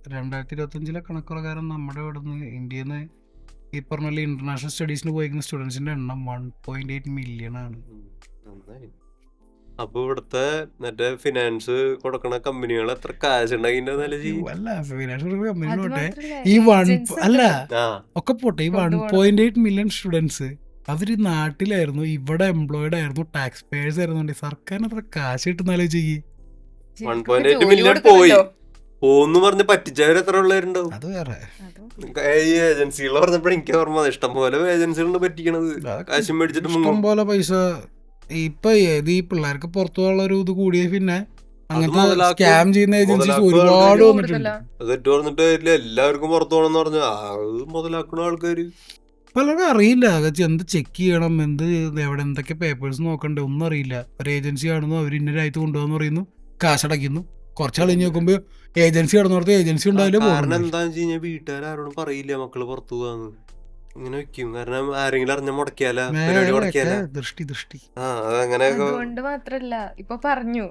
2025 കണക്കുപ്രകാരം നമ്മുടെ ഇവിടെ നിന്ന് ഇന്ത്യയിൽ നിന്ന് ഈ പറഞ്ഞ ഇന്റർനാഷണൽ സ്റ്റഡീസിന് പോയിരിക്കുന്ന സ്റ്റുഡൻസിന്റെ എണ്ണം 1.8 മില്യൺ ആണ്. അപ്പൊ ഇവിടുത്തെ മറ്റേ ഫിനാൻസ് കൊടുക്കണ കമ്പനികൾ എത്ര കാശ് ഒക്കെ പോട്ടെ, ഈ 1.8 മില്യൺ സ്റ്റുഡൻസ് അവര് നാട്ടിലായിരുന്നു, ഇവിടെ എംപ്ലോയിഡ് ആയിരുന്നു, ടാക്സ് പേയേഴ്സ് ആയിരുന്നു. സർക്കാരിന് എത്ര കാശ് കിട്ടുന്ന ആലോചിക്ക്. 1.8 മില്യൺ പോയി പോന്ന് പറഞ്ഞ് പറ്റിച്ചവർ എത്ര ഉള്ളവരുണ്ടാവും. അത് വേറെ ഈ ഏജൻസികൾ പറഞ്ഞപ്പോ എനിക്ക് ഓർമ്മ, ഇഷ്ടംപോലെ ഏജൻസികളുണ്ട് പറ്റിക്കണത്, കാശും മേടിച്ചിട്ട് ഇഷ്ടംപോലെ പൈസ. ഇപ്പൊ ഏത് ഈ പിള്ളേർക്ക് പുറത്തു പോകാനുള്ള ഒരു ഇത് കൂടിയ പിന്നെ അങ്ങനത്തെ സ്കാം ചെയ്യുന്ന ഏജൻസീസ് ഒരുപാട് വന്നിട്ടുണ്ട്. തെറ്റ് പറഞ്ഞിട്ട് എല്ലാവർക്കും പുറത്തു പോകണമെന്ന് പറഞ്ഞ മുതലാക്കുന്ന ആൾക്കാര് പലർക്കും അറിയില്ല എന്ത് ചെക്ക് ചെയ്യണം, എവിടെ എന്തൊക്കെ പേപ്പേഴ്സ് നോക്കണ്ടേ ഒന്നും അറിയില്ല. ഒരു ഏജൻസി കാണുന്നു, അവർ ഇന്ന രാജ്യത്ത് കൊണ്ടുപോകാന്ന് പറയുന്നു, കാശടയ്ക്കുന്നു, കുറച്ചാൾ കഴിഞ്ഞ് നോക്കുമ്പോ ഏജൻസി കടന്നോടത്ത് ഏജൻസി ഉണ്ടാവില്ല. കാരണം എന്താന്ന് വെച്ച് കഴിഞ്ഞാൽ വീട്ടുകാരോടും പറയില്ല മക്കള് പുറത്തു പോകാന്ന്, ഇങ്ങനെ വെക്കും. കാരണം ആരെങ്കിലും അറിഞ്ഞ മുടക്കിയാലോ ദൃഷ്ടി അതുകൊണ്ട് മാത്രല്ല ഇപ്പൊ പറഞ്ഞു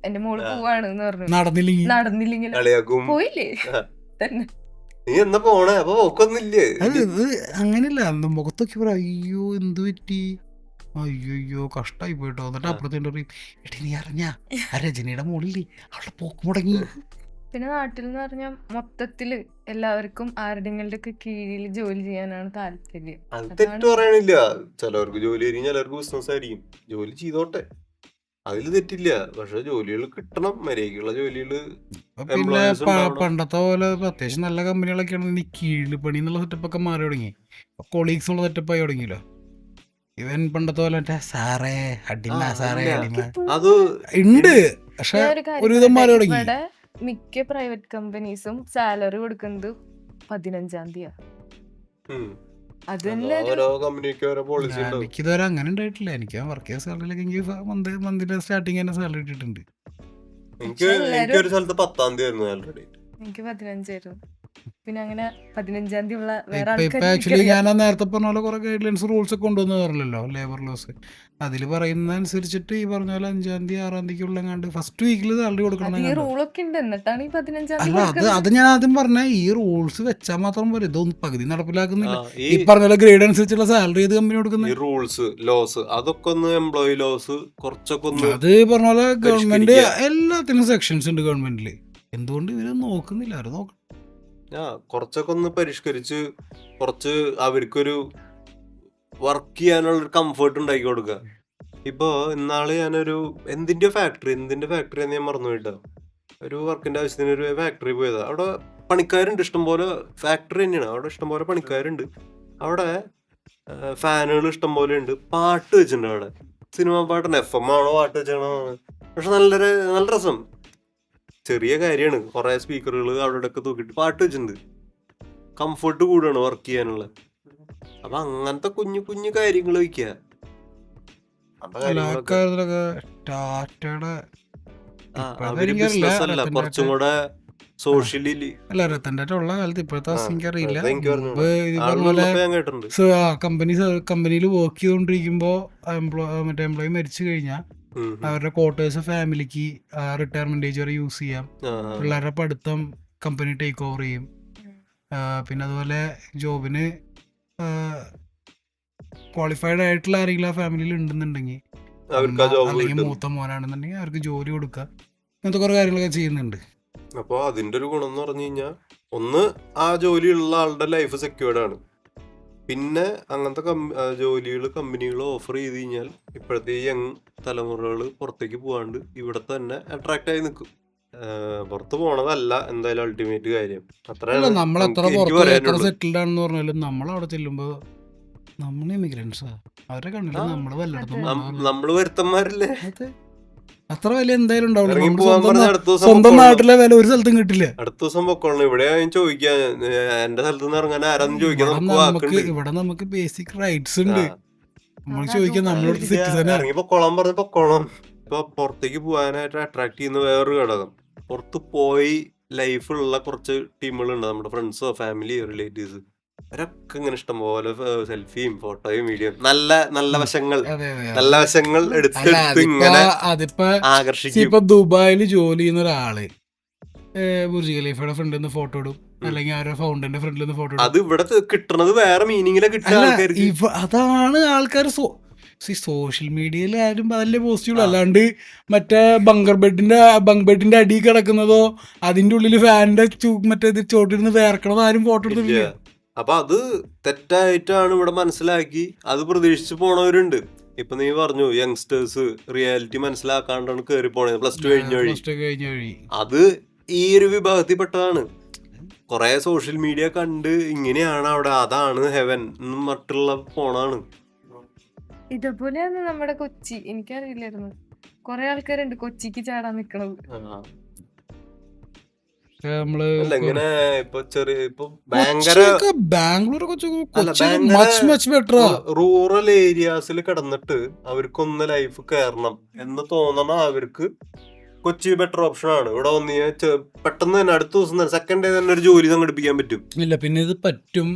എന്റെ മോള് പോവാണെന്ന് പറഞ്ഞു, നടന്നില്ലെങ്കിൽ പോയില്ലേ തന്നെ. നീ എന്നാ പോണേ? അപ്പൊ പോക്കൊന്നില്ലേ? അത് ഇത് അങ്ങനെയല്ല, മുഖത്തൊക്കെ പറയാം അയ്യോ എന്ത് പറ്റി, അയ്യോ കഷ്ടായി പോയിട്ടോ. എന്നിട്ട് അപ്പുറത്തേണ്ട് പറയും എടി നീ അറിഞ്ഞാ ആ രജനിയുടെ മുകളിൽ അവളുടെ പോക്ക് മുടങ്ങി. പിന്നെ നാട്ടിൽ എന്ന് പറഞ്ഞാൽ മൊത്തത്തില് എല്ലാവർക്കും ആരുടെങ്ങളുടെ ഒക്കെ കീഴിൽ ജോലി ചെയ്യാനാണ് താല്പര്യം. അത് തെറ്റ് പറയണില്ല. ചിലവർക്ക് ജോലി ആയിരിക്കും, ചിലവർക്ക് ബിസിനസ് ആയിരിക്കും. ജോലി ചെയ്തോട്ടെ, അതില് തെറ്റില്ല. പക്ഷെ ജോലികൾ കിട്ടണം, മര്യാദക്കുള്ള ജോലികള്. പിന്നെ Employees ഉണ്ടാവണം. പണ്ടത്തെ പോലെ അത്യാവശ്യം നല്ല കമ്പനികളൊക്കെ ആണെങ്കിൽ കീഴിൽ പണി എന്നുള്ള സെറ്റപ്പ് ഒക്കെ മാറി തുടങ്ങി. കൊളീഗ്സ് ഉള്ള സെറ്റപ്പ് ആയി തുടങ്ങിയല്ലോ. ഇവൻ പണ്ടത്തെ പോലെ മറ്റേ സാറേ അടിമ സാറേ ഇല്ല. അടിമ അത് ഉണ്ട്, പക്ഷെ ഞാൻ ഒരു കാര്യം ഒരുവിധം മാറി പറയട്ടെ, തുടങ്ങി. ഇവിടെ മിക്ക പ്രൈവറ്റ് കമ്പനീസും സാലറി കൊടുക്കുന്നത് 15-ാം തീയതി. ഉം. അത് അത് തന്നെ ഒരു ഓരോ കമ്പനിക്ക് ഓരോ പോളിസി ഉണ്ടാവും. എനിക്ക് ഇതുവരെ അങ്ങനെ ഉണ്ടായിട്ടില്ല. എനിക്ക് വർക്ക് ചെയ്ത സാലറിയിലൊക്കെ എനിക്ക് മന്തിന്റെ സ്റ്റാർട്ടിങ് തന്നെ സാലറി ഇട്ടിട്ടുണ്ട്. എനിക്കൊരു സ്ഥലത്ത് 10-ാം തീയതി ആയിരുന്നു ആൽറെഡി. എനിക്ക് 15 പിന്നെ അങ്ങനെ 15-ാം തീയതി ഉള്ള വേറെ ഇപ്പൊ ആൾക്കാർ ആക്ച്വലി ഞാൻ നേരത്തെ പറഞ്ഞ പോലെ കുറെ ഗൈഡ് ലൈൻസ് റൂൾസ് ഒക്കെ കൊണ്ടുവന്ന് പറഞ്ഞല്ലോ, ലേബർ ലോസ്. അതിൽ പറയുന്ന അനുസരിച്ചിട്ട് ഈ പറഞ്ഞ പോലെ 5-ാം തീയതി 6-ാം തീയതിക്കുള്ള ഫസ്റ്റ് വീക്കിൽ സാലറി കൊടുക്കണം. അത് ഈ റൂളൊക്കെ ഉണ്ട്, എന്നിട്ടാണ് ഈ 15-ാം അല്ല തീയതി അത് കൊടുക്കുന്നത്. അത് ഞാൻ ആദ്യം പറഞ്ഞ ഈ റൂൾസ് വെച്ചാൽ മാത്രം പോലെ ഇതൊന്നും പകുതി നടപ്പിലാക്കുന്നില്ല. ഈ ഈ പറഞ്ഞ പോലെ ഗ്രേഡ് അനുസരിച്ചുള്ള സാലറി ഏത് കമ്പനി ഈ കൊടുക്കുന്നത്? റൂൾസ് ലോസ് അതൊക്കെ ഒന്ന്, എംപ്ലോയി ലോസ് കുറച്ചൊക്കെ ഒന്ന് അത് പറഞ്ഞ പോലെ ഗവൺമെന്റ് പരിഷ്കരിക്കുക. എല്ലാത്തിനും സെക്ഷൻസ് ഉണ്ട് ഗവൺമെന്റില്. എന്തുകൊണ്ട് ഇവര് നോക്കുന്നില്ല? അവർ നോക്കണം. കുറച്ചൊക്കെ ഒന്ന് പരിഷ്കരിച്ച് കുറച്ച് അവർക്കൊരു വർക്ക് ചെയ്യാനുള്ള ഒരു കംഫർട്ട് ഉണ്ടാക്കി കൊടുക്കുക. ഇപ്പൊ ഇന്നാള് ഞാനൊരു എന്തിന്റെ ഫാക്ടറി എന്ന് ഞാൻ മറന്നു പോയിട്ടോ. ഒരു വർക്കിന്റെ ആവശ്യത്തിന് ഒരു ഫാക്ടറി പോയതാ. അവിടെ പണിക്കാരുണ്ട് ഇഷ്ടംപോലെ. ഫാക്ടറി തന്നെയാണ്, അവിടെ ഇഷ്ടംപോലെ പണിക്കാരുണ്ട്. അവിടെ ഫാനുകൾ ഇഷ്ടംപോലെ ഉണ്ട്. പാട്ട് വെച്ചിട്ടുണ്ട് അവിടെ, സിനിമ പാട്ടാണ്. FM ആണോ പാട്ട് വെച്ചാണോ, പക്ഷെ നല്ല രസം. ചെറിയ കാര്യമാണ്, കുറെ സ്പീക്കറുകൾ അവിടെ ഒക്കെ തൂക്കിയിട്ട് പാട്ട് വെച്ചിട്ടുണ്ട്. കംഫർട്ട് കൂടാണ് വർക്ക് ചെയ്യാനുള്ള. അപ്പൊ അങ്ങനത്തെ കുഞ്ഞു കുഞ്ഞു കാര്യങ്ങൾ വയ്ക്കുക. അപ്പൊ അല്ല കാര്യങ്ങളൊക്കെ അക്കാര്യത്തിലൊക്കെ ടാറ്റയുടെ അവര് ബിസിനസ് അല്ല, കുറച്ചും കൂടെ സോഷ്യലി. അല്ല രത്തൻ്റെ ഉള്ള കാലത്ത് ഇപ്പോഴത്തെ അവസ്ഥ എനിക്കറിയില്ല. എനിക്ക് പറഞ്ഞു മുമ്പ് ഈ പറഞ്ഞ പോലെ ഞാൻ കേട്ടിട്ടുണ്ട്. കമ്പനിയിൽ വർക്ക് ചെയ്തുകൊണ്ടിരിക്കുമ്പോൾ മറ്റേ എംപ്ലോയി മരിച്ചു കഴിഞ്ഞാൽ അവരുടെ ക്വാർട്ടേഴ്സ് ഫാമിലിക്ക് റിട്ടയർമെന്റ് ഏജ് വരെ യൂസ് ചെയ്യാം. പിള്ളേരുടെ പഠിത്തം കമ്പനി ടേക്ക് ഓവർ ചെയ്യും. പിന്നെ അതുപോലെ ജോബിന് ക്വാളിഫൈഡ് ആയിട്ടുള്ള ആരെങ്കിലും ആ ഫാമിലിയിൽ ഉണ്ടെന്നുണ്ടെങ്കിൽ, അല്ലെങ്കിൽ മൂത്ത മോനാണെന്നുണ്ടെങ്കിൽ അവർക്ക് ജോലി കൊടുക്കുക. അങ്ങനത്തെ കുറെ കാര്യങ്ങളൊക്കെ ചെയ്യുന്നുണ്ട്. അപ്പൊ അതിന്റെ ഒരു ഗുണം എന്ന് പറഞ്ഞു കഴിഞ്ഞാൽ, ഒന്ന് ആ ജോലിയുള്ള ആളുടെ ലൈഫ് സെക്യൂർഡ് ആണ്. പിന്നെ അങ്ങനത്തെ ജോലികൾ കമ്പനികൾ ഓഫർ ചെയ്ത് കഴിഞ്ഞാൽ ഇപ്പോഴത്തെ യങ് തലമുറകൾ പുറത്തേക്ക് പോകാണ്ട് ഇവിടെ തന്നെ അട്രാക്ട് ആയി നിൽക്കും. പുറത്ത് പോണതല്ല എന്തായാലും അൾട്ടിമേറ്റ് കാര്യം. അല്ല നമ്മളെത്ര പുറത്ത് എത്ര സെറ്റിൽഡ് ആണെന്ന് പറഞ്ഞാലും നമ്മളവിടെ ചെല്ലുമ്പോ നമ്മൾ ഇമിഗ്രൻസാ. അവരെ കണ്ടില്ല നമ്മള് വല്ലയിടത്തും നമ്മള് വരുത്തന്മാരല്ലേ. അത്ര വില എന്തായാലും ഉണ്ടാവില്ല. ഇറങ്ങി പോകാൻ പറഞ്ഞ അടുത്ത ദിവസം സ്വന്തം നാട്ടിലെ വില ഒരു സ്ഥലത്തും കിട്ടില്ല. അടുത്ത ദിവസം പൊക്കോളണം. ഇവിടെ ഞാൻ ചോദിക്കാൻ, എന്റെ സ്ഥലത്ത് നിന്ന് ഇറങ്ങാൻ ആരാന്ന് ചോദിക്കാൻ ഇവിടെ നമുക്ക് ബേസിക് റൈറ്റ്സ് ഉണ്ട്. നമ്മൾ ചോദിക്കാൻ നമ്മളോട് സിറ്റിസൺ ഇറങ്ങി പൊക്കോളാൻ പറഞ്ഞ പൊക്കോളാം. ഇപ്പൊ പുറത്തേക്ക് പോകാനായിട്ട് അട്രാക്ട് ചെയ്യുന്ന വേറൊരു ഘടകം, പുറത്ത് പോയി ലൈഫുള്ള കുറച്ച് ടീമുകളുണ്ട്, നമ്മുടെ ഫ്രണ്ട്സോ ഫാമിലി റിലേറ്റീവ്സ്. അവരൊക്കെ ഇങ്ങനെ ഇഷ്ടംപോലെ സെൽഫിയും ഫോട്ടോയും വീഡിയോയും നല്ല വശങ്ങൾ എടുത്തെടുത്ത് ഇങ്ങനെ ആകർഷിക്കും. ഇപ്പൊ ദുബായിൽ ജോലി ചെയ്യുന്ന ഒരാള് ബുർജ് ഖലീഫയുടെ ഫ്രണ്ടിൽ നിന്ന് ഫോട്ടോ ഇടും, അല്ലെങ്കിൽ അവരുടെ ഫൗണ്ടറിന്റെ ഫ്രണ്ടിൽ നിന്ന് ഫോട്ടോ ഇടും. അത് ഇവിടെ കിട്ടണത് വേറെ മീനിങ്ങിലെ കിട്ടുക. അതാണ് ആൾക്കാർ സോഷ്യൽ മീഡിയയിൽ ആരും അതല്ലേ പോസ്റ്റുള്ളൂ. അല്ലാണ്ട് മറ്റേ ബങ്ക് ബെഡിന്റെ അടി കിടക്കുന്നതോ അതിന്റെ ഉള്ളിൽ ഫാനിന്റെ മറ്റേ ചോട്ടിരുന്ന് വേർക്കണതോ ആരും ഫോട്ടോ എടുത്തിട്ടില്ല. അപ്പൊ അത് തെറ്റായിട്ടാണ് ഇവിടെ മനസ്സിലാക്കി അത് പ്രതീക്ഷിച്ച് പോണവരുണ്ട്. ഇപ്പൊ നീ പറഞ്ഞു യങ്സ്റ്റേഴ്സ് റിയാലിറ്റി മനസ്സിലാക്കാണ്ടാണ് കേറി പോണത് പ്ലസ് ടു കഴിഞ്ഞ വഴി. അത് ഈ ഒരു വിഭാഗത്തിൽപ്പെട്ടതാണ്. കൊറേ സോഷ്യൽ മീഡിയ കണ്ട് ഇങ്ങനെയാണ് അവിടെ, അതാണ് ഹെവൻ എന്നും മറ്റുള്ള പോണാണ്. ഇതുപോലെയാണ് നമ്മുടെ കൊച്ചി. എനിക്കറിയില്ലായിരുന്നു, കൊറേ ആൾക്കാരുണ്ട് കൊച്ചിക്ക് ചാടാൻ നിക്കണത്. ബാംഗ്ലൂർ റൂറൽ ഏരിയാസിൽ കിടന്നിട്ട് അവർക്കൊന്ന് ലൈഫ് കയറണം എന്ന് തോന്നണ അവർക്ക് കൊച്ചി ബെറ്റർ ഓപ്ഷൻ ആണ്. ഇവിടെ വന്ന് പെട്ടെന്ന് തന്നെ അടുത്ത ദിവസം തന്നെ സെക്കൻഡ് ഡേ തന്നെ ഒരു ജോലി സംഘടിപ്പിക്കാൻ പറ്റും. ഇല്ല പിന്നെ ഇത് പറ്റും,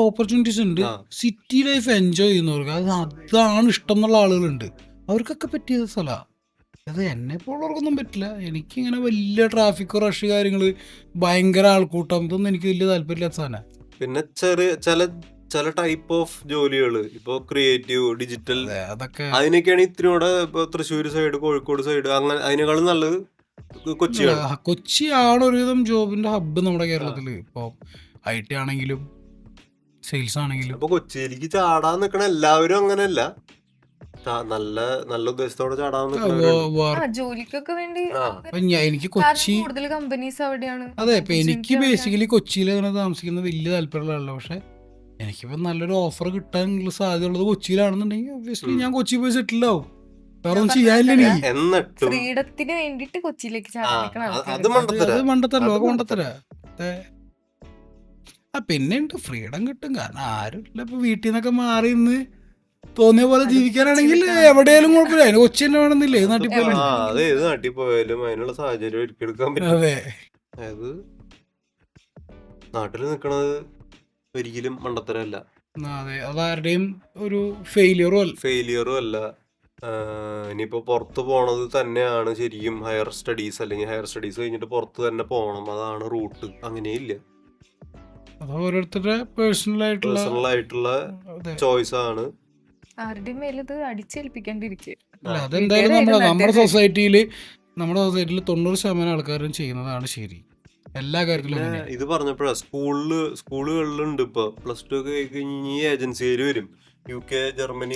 ഓപ്പർച്യൂണിറ്റീസ് ഉണ്ട്. സിറ്റി ലൈഫ് എൻജോയ് ചെയ്യുന്നവർക്ക് അതാണ് ഇഷ്ടം എന്നുള്ള ആളുകളുണ്ട്, അവർക്കൊക്കെ പറ്റിയ സ്ഥലമാണ്. അത് എന്നെ പോലുള്ളവർക്കൊന്നും പറ്റില്ല. എനിക്കിങ്ങനെ വലിയ ട്രാഫിക് റഷ് കാര്യങ്ങള്, ഭയങ്കര ആൾക്കൂട്ടം, ഇതൊന്നും എനിക്ക് വലിയ താല്പര്യമില്ലാത്ത സാധനം. പിന്നെ ചില ടൈപ്പ് ഓഫ് ജോലികള് ഇപ്പൊ ക്രിയേറ്റീവ്, ഡിജിറ്റൽ, അതൊക്കെ അതിനൊക്കെയാണ് ഇത്തിരിയോടെ ഇപ്പൊ തൃശ്ശൂർ സൈഡ്, കോഴിക്കോട് സൈഡ്, അങ്ങനെ അതിനേക്കാളും നല്ലത് കൊച്ചിയാണ്. കൊച്ചിയാണ് ഒരുവിധം ജോബിന്റെ ഹബ്ബ് നമ്മുടെ കേരളത്തില്. ഇപ്പൊ IT ആണെങ്കിലും സെയിൽസ് ആണെങ്കിലും. അപ്പൊ കൊച്ചിയിലേക്ക് ചാടാൻ നിക്കണ എല്ലാവരും അങ്ങനെയല്ല, നല്ല നല്ല ഉദ്ദേശത്തോടെ ചാടാൻ നിക്കണവരുണ്ട്. ജോലിക്കൊക്കെ വേണ്ടി എനിക്ക് കൊച്ചി കൂടുതൽ കമ്പനീസ് അവിടെയാണ്. അതെ, ഇപ്പൊ എനിക്ക് ബേസിക്കലി കൊച്ചിയിൽ അങ്ങനെ താമസിക്കുന്നത് വലിയ താല്പര്യമുള്ള, പക്ഷെ എനിക്കിപ്പോ നല്ലൊരു ഓഫർ കിട്ടാനുള്ള സാധ്യത ഉള്ളത് കൊച്ചിയിലാണെന്നുണ്ടെങ്കിൽ ഒബ്വിയസ്ലി ഞാൻ കൊച്ചി പോയി സെറ്റിൽ ആവും. വേറെ ഒന്നും ചെയ്യാനില്ല എനിക്ക്. എന്നിട്ടും ഫ്രീഡത്തിന് വേണ്ടിട്ട് കൊച്ചിയിലേക്ക് അത് മണ്ടത്തര. പിന്നെ ഉണ്ട്, ഫ്രീഡം കിട്ടും. കാരണം ആരും ഇല്ല, ഇപ്പൊ വീട്ടിൽ നിന്നൊക്കെ മാറി നിന്ന് തോന്നിയ പോലെ ജീവിക്കാനാണെങ്കിൽ എവിടെയാലും കുഴപ്പമില്ല. അതിന് കൊച്ചി തന്നെ വേണമെന്നില്ല, ഏത് നാട്ടിൽ പോയാലും. അത് ഏത് നാട്ടിൽ പോയാലും അതിനുള്ള സാഹചര്യം ഒരുക്കിയെടുക്കാൻ പറ്റും. അതെ, അതായത് നാട്ടിൽ നിക്കണത് ഒരിക്കലും മണ്ടത്തരല്ല. അതെ, അതാരുടെയും ഒരു ഫെയിലിയറും അല്ല. ഇനിയിപ്പോ പുറത്ത് പോണത് തന്നെയാണ് ശരിക്കും ഹയർ സ്റ്റഡീസ്, അല്ലെങ്കിൽ ഹയർ സ്റ്റഡീസ് കഴിഞ്ഞിട്ട് പുറത്ത് തന്നെ പോകണം, അതാണ് റൂട്ട്. അങ്ങനെയില്ല. അത് ഓരോരുത്തരുടെ പേഴ്സണൽ ആയിട്ടുള്ള ചോയ്സ് ആണ്. ആരുടെയും മേലത് അടിച്ചേൽപ്പിക്കാണ്ടിരിക്കുക. അതെന്തായാലും നമ്മുടെ സൊസൈറ്റിയിൽ 90% ആൾക്കാരും ചെയ്യുന്നതാണ് ശരി എല്ലാ കാര്യത്തിലും. ഇത് പറഞ്ഞപ്പോഴാ സ്കൂളുകളിലുണ്ട് ഇപ്പൊ പ്ലസ് 2 ഒക്കെ കഴിഞ്ഞ് ഏജൻസിയിൽ വരും, UK, ജർമ്മനി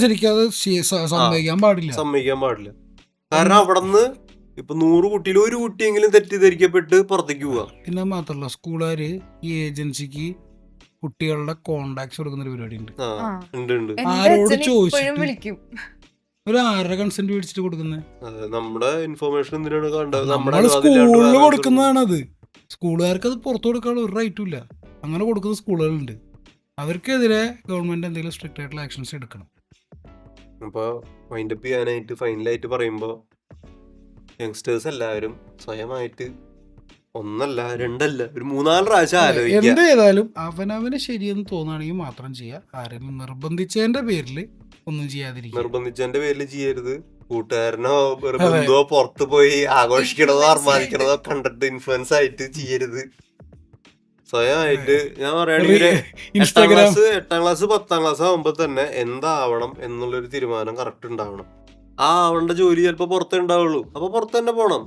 ശരിക്കും അത് സമ്മതിക്കാൻ പാടില്ല. കാരണം അവിടെ നിന്ന് ഇപ്പൊ 100 കുട്ടിയിൽ ഒരു കുട്ടിയെങ്കിലും തെറ്റിദ്ധരിക്കപ്പെട്ട് പുറത്തേക്ക് പോവാ. പിന്നെ മാത്രല്ല, സ്കൂളുകാര് ഈ ഏജൻസിക്ക് കുട്ടികളുടെ കോണ്ടാക്ട്സ് കൊടുക്കുന്ന ഒരു പരിപാടി ഉണ്ട്. ആരോട് ചോദിച്ചിട്ട് ഒരു ആരുടെ കൺസെന്റ് മേടിച്ചിട്ട് കൊടുക്കുന്നത്? നമ്മുടെ ഇൻഫർമേഷൻ എന്തിനാണ് നമ്മള് സ്കൂളിൽ കൊടുക്കുന്നതാണത്. സ്കൂളുകാർക്ക് അത് പുറത്തു കൊടുക്കാനുള്ള ഒരു റൈറ്റും ഇല്ല. അങ്ങനെ കൊടുക്കുന്ന സ്കൂളുകളുണ്ട്. അവർക്കെതിരെ ഗവൺമെന്റ് എന്തെങ്കിലും സ്ട്രിക്റ്റ് ആയിട്ടുള്ള ആക്ഷൻസ് എടുക്കണം. അപ്പൊ വൈൻഡപ്പ് ചെയ്യാനായിട്ട് ഫൈനലായിട്ട് പറയുമ്പോ യങ്സ്റ്റേഴ്സ് എല്ലാവരും സ്വയമായിട്ട് ഒന്നല്ല രണ്ടല്ല ഒരു 3-4 പ്രാവശ്യം ആലോചിക്കുക. എന്ത് ചെയ്താലും അവനവന് ശരിയെന്ന് തോന്നുകയാണെങ്കിൽ മാത്രം ചെയ്യുക. ആരെങ്കിലും നിർബന്ധിച്ചതിന്റെ പേരിൽ ഒന്നും ചെയ്യാതിരിക്കുക. നിർബന്ധിച്ചതിന്റെ പേരിൽ ചെയ്യരുത്. കൂട്ടുകാരനോ ബന്ധുവോ പുറത്ത് പോയി ആഘോഷിക്കണതോ ആർമാദിക്കണതോ കണ്ടിട്ട് ഇൻഫ്ലുവൻസ് ആയിട്ട് ചെയ്യരുത്. സ്വയമായിട്ട് ഞാൻ പറയുകയാണെങ്കിൽ 8ാം ക്ലാസ് 10ാം ക്ലാസ് ആകുമ്പോ തന്നെ എന്താവണം എന്നുള്ളൊരു തീരുമാനം കറക്റ്റ് ഉണ്ടാവണം. അവളുടെ ജോലി ചിലപ്പോ പുറത്തേ ഉണ്ടാവുള്ളൂ, അപ്പൊ പുറത്ത് തന്നെ പോണം.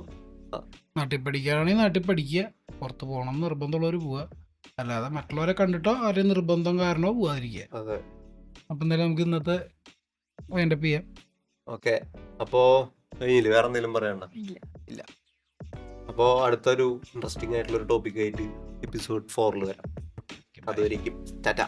നാട്ടിൽ പഠിക്കുകയാണെങ്കിൽ നാട്ടിൽ പഠിക്കുക, പുറത്ത് പോകണം നിർബന്ധമുള്ളവർ പോവുക, അല്ലാതെ മറ്റുള്ളവരെ കണ്ടിട്ടോ ആരെയും നിർബന്ധം കാരണമോ പോവാതിരിക്കുക. അതെ. അപ്പൊ എന്തായാലും നമുക്ക് ഇന്നത്തെ വൈൻഡപ്പ് ചെയ്യാം. ഓക്കെ, അപ്പോ കഴിഞ്ഞില്ല, വേറെ എന്തെങ്കിലും പറയണ്ട? ഇല്ല. അപ്പോ അടുത്തൊരു ഇൻട്രസ്റ്റിംഗ് ആയിട്ടുള്ള ഒരു ടോപ്പിക് ആയിട്ട് എപ്പിസോഡ് 4 വരാം. അതുവരേക്കും ടാറ്റാ.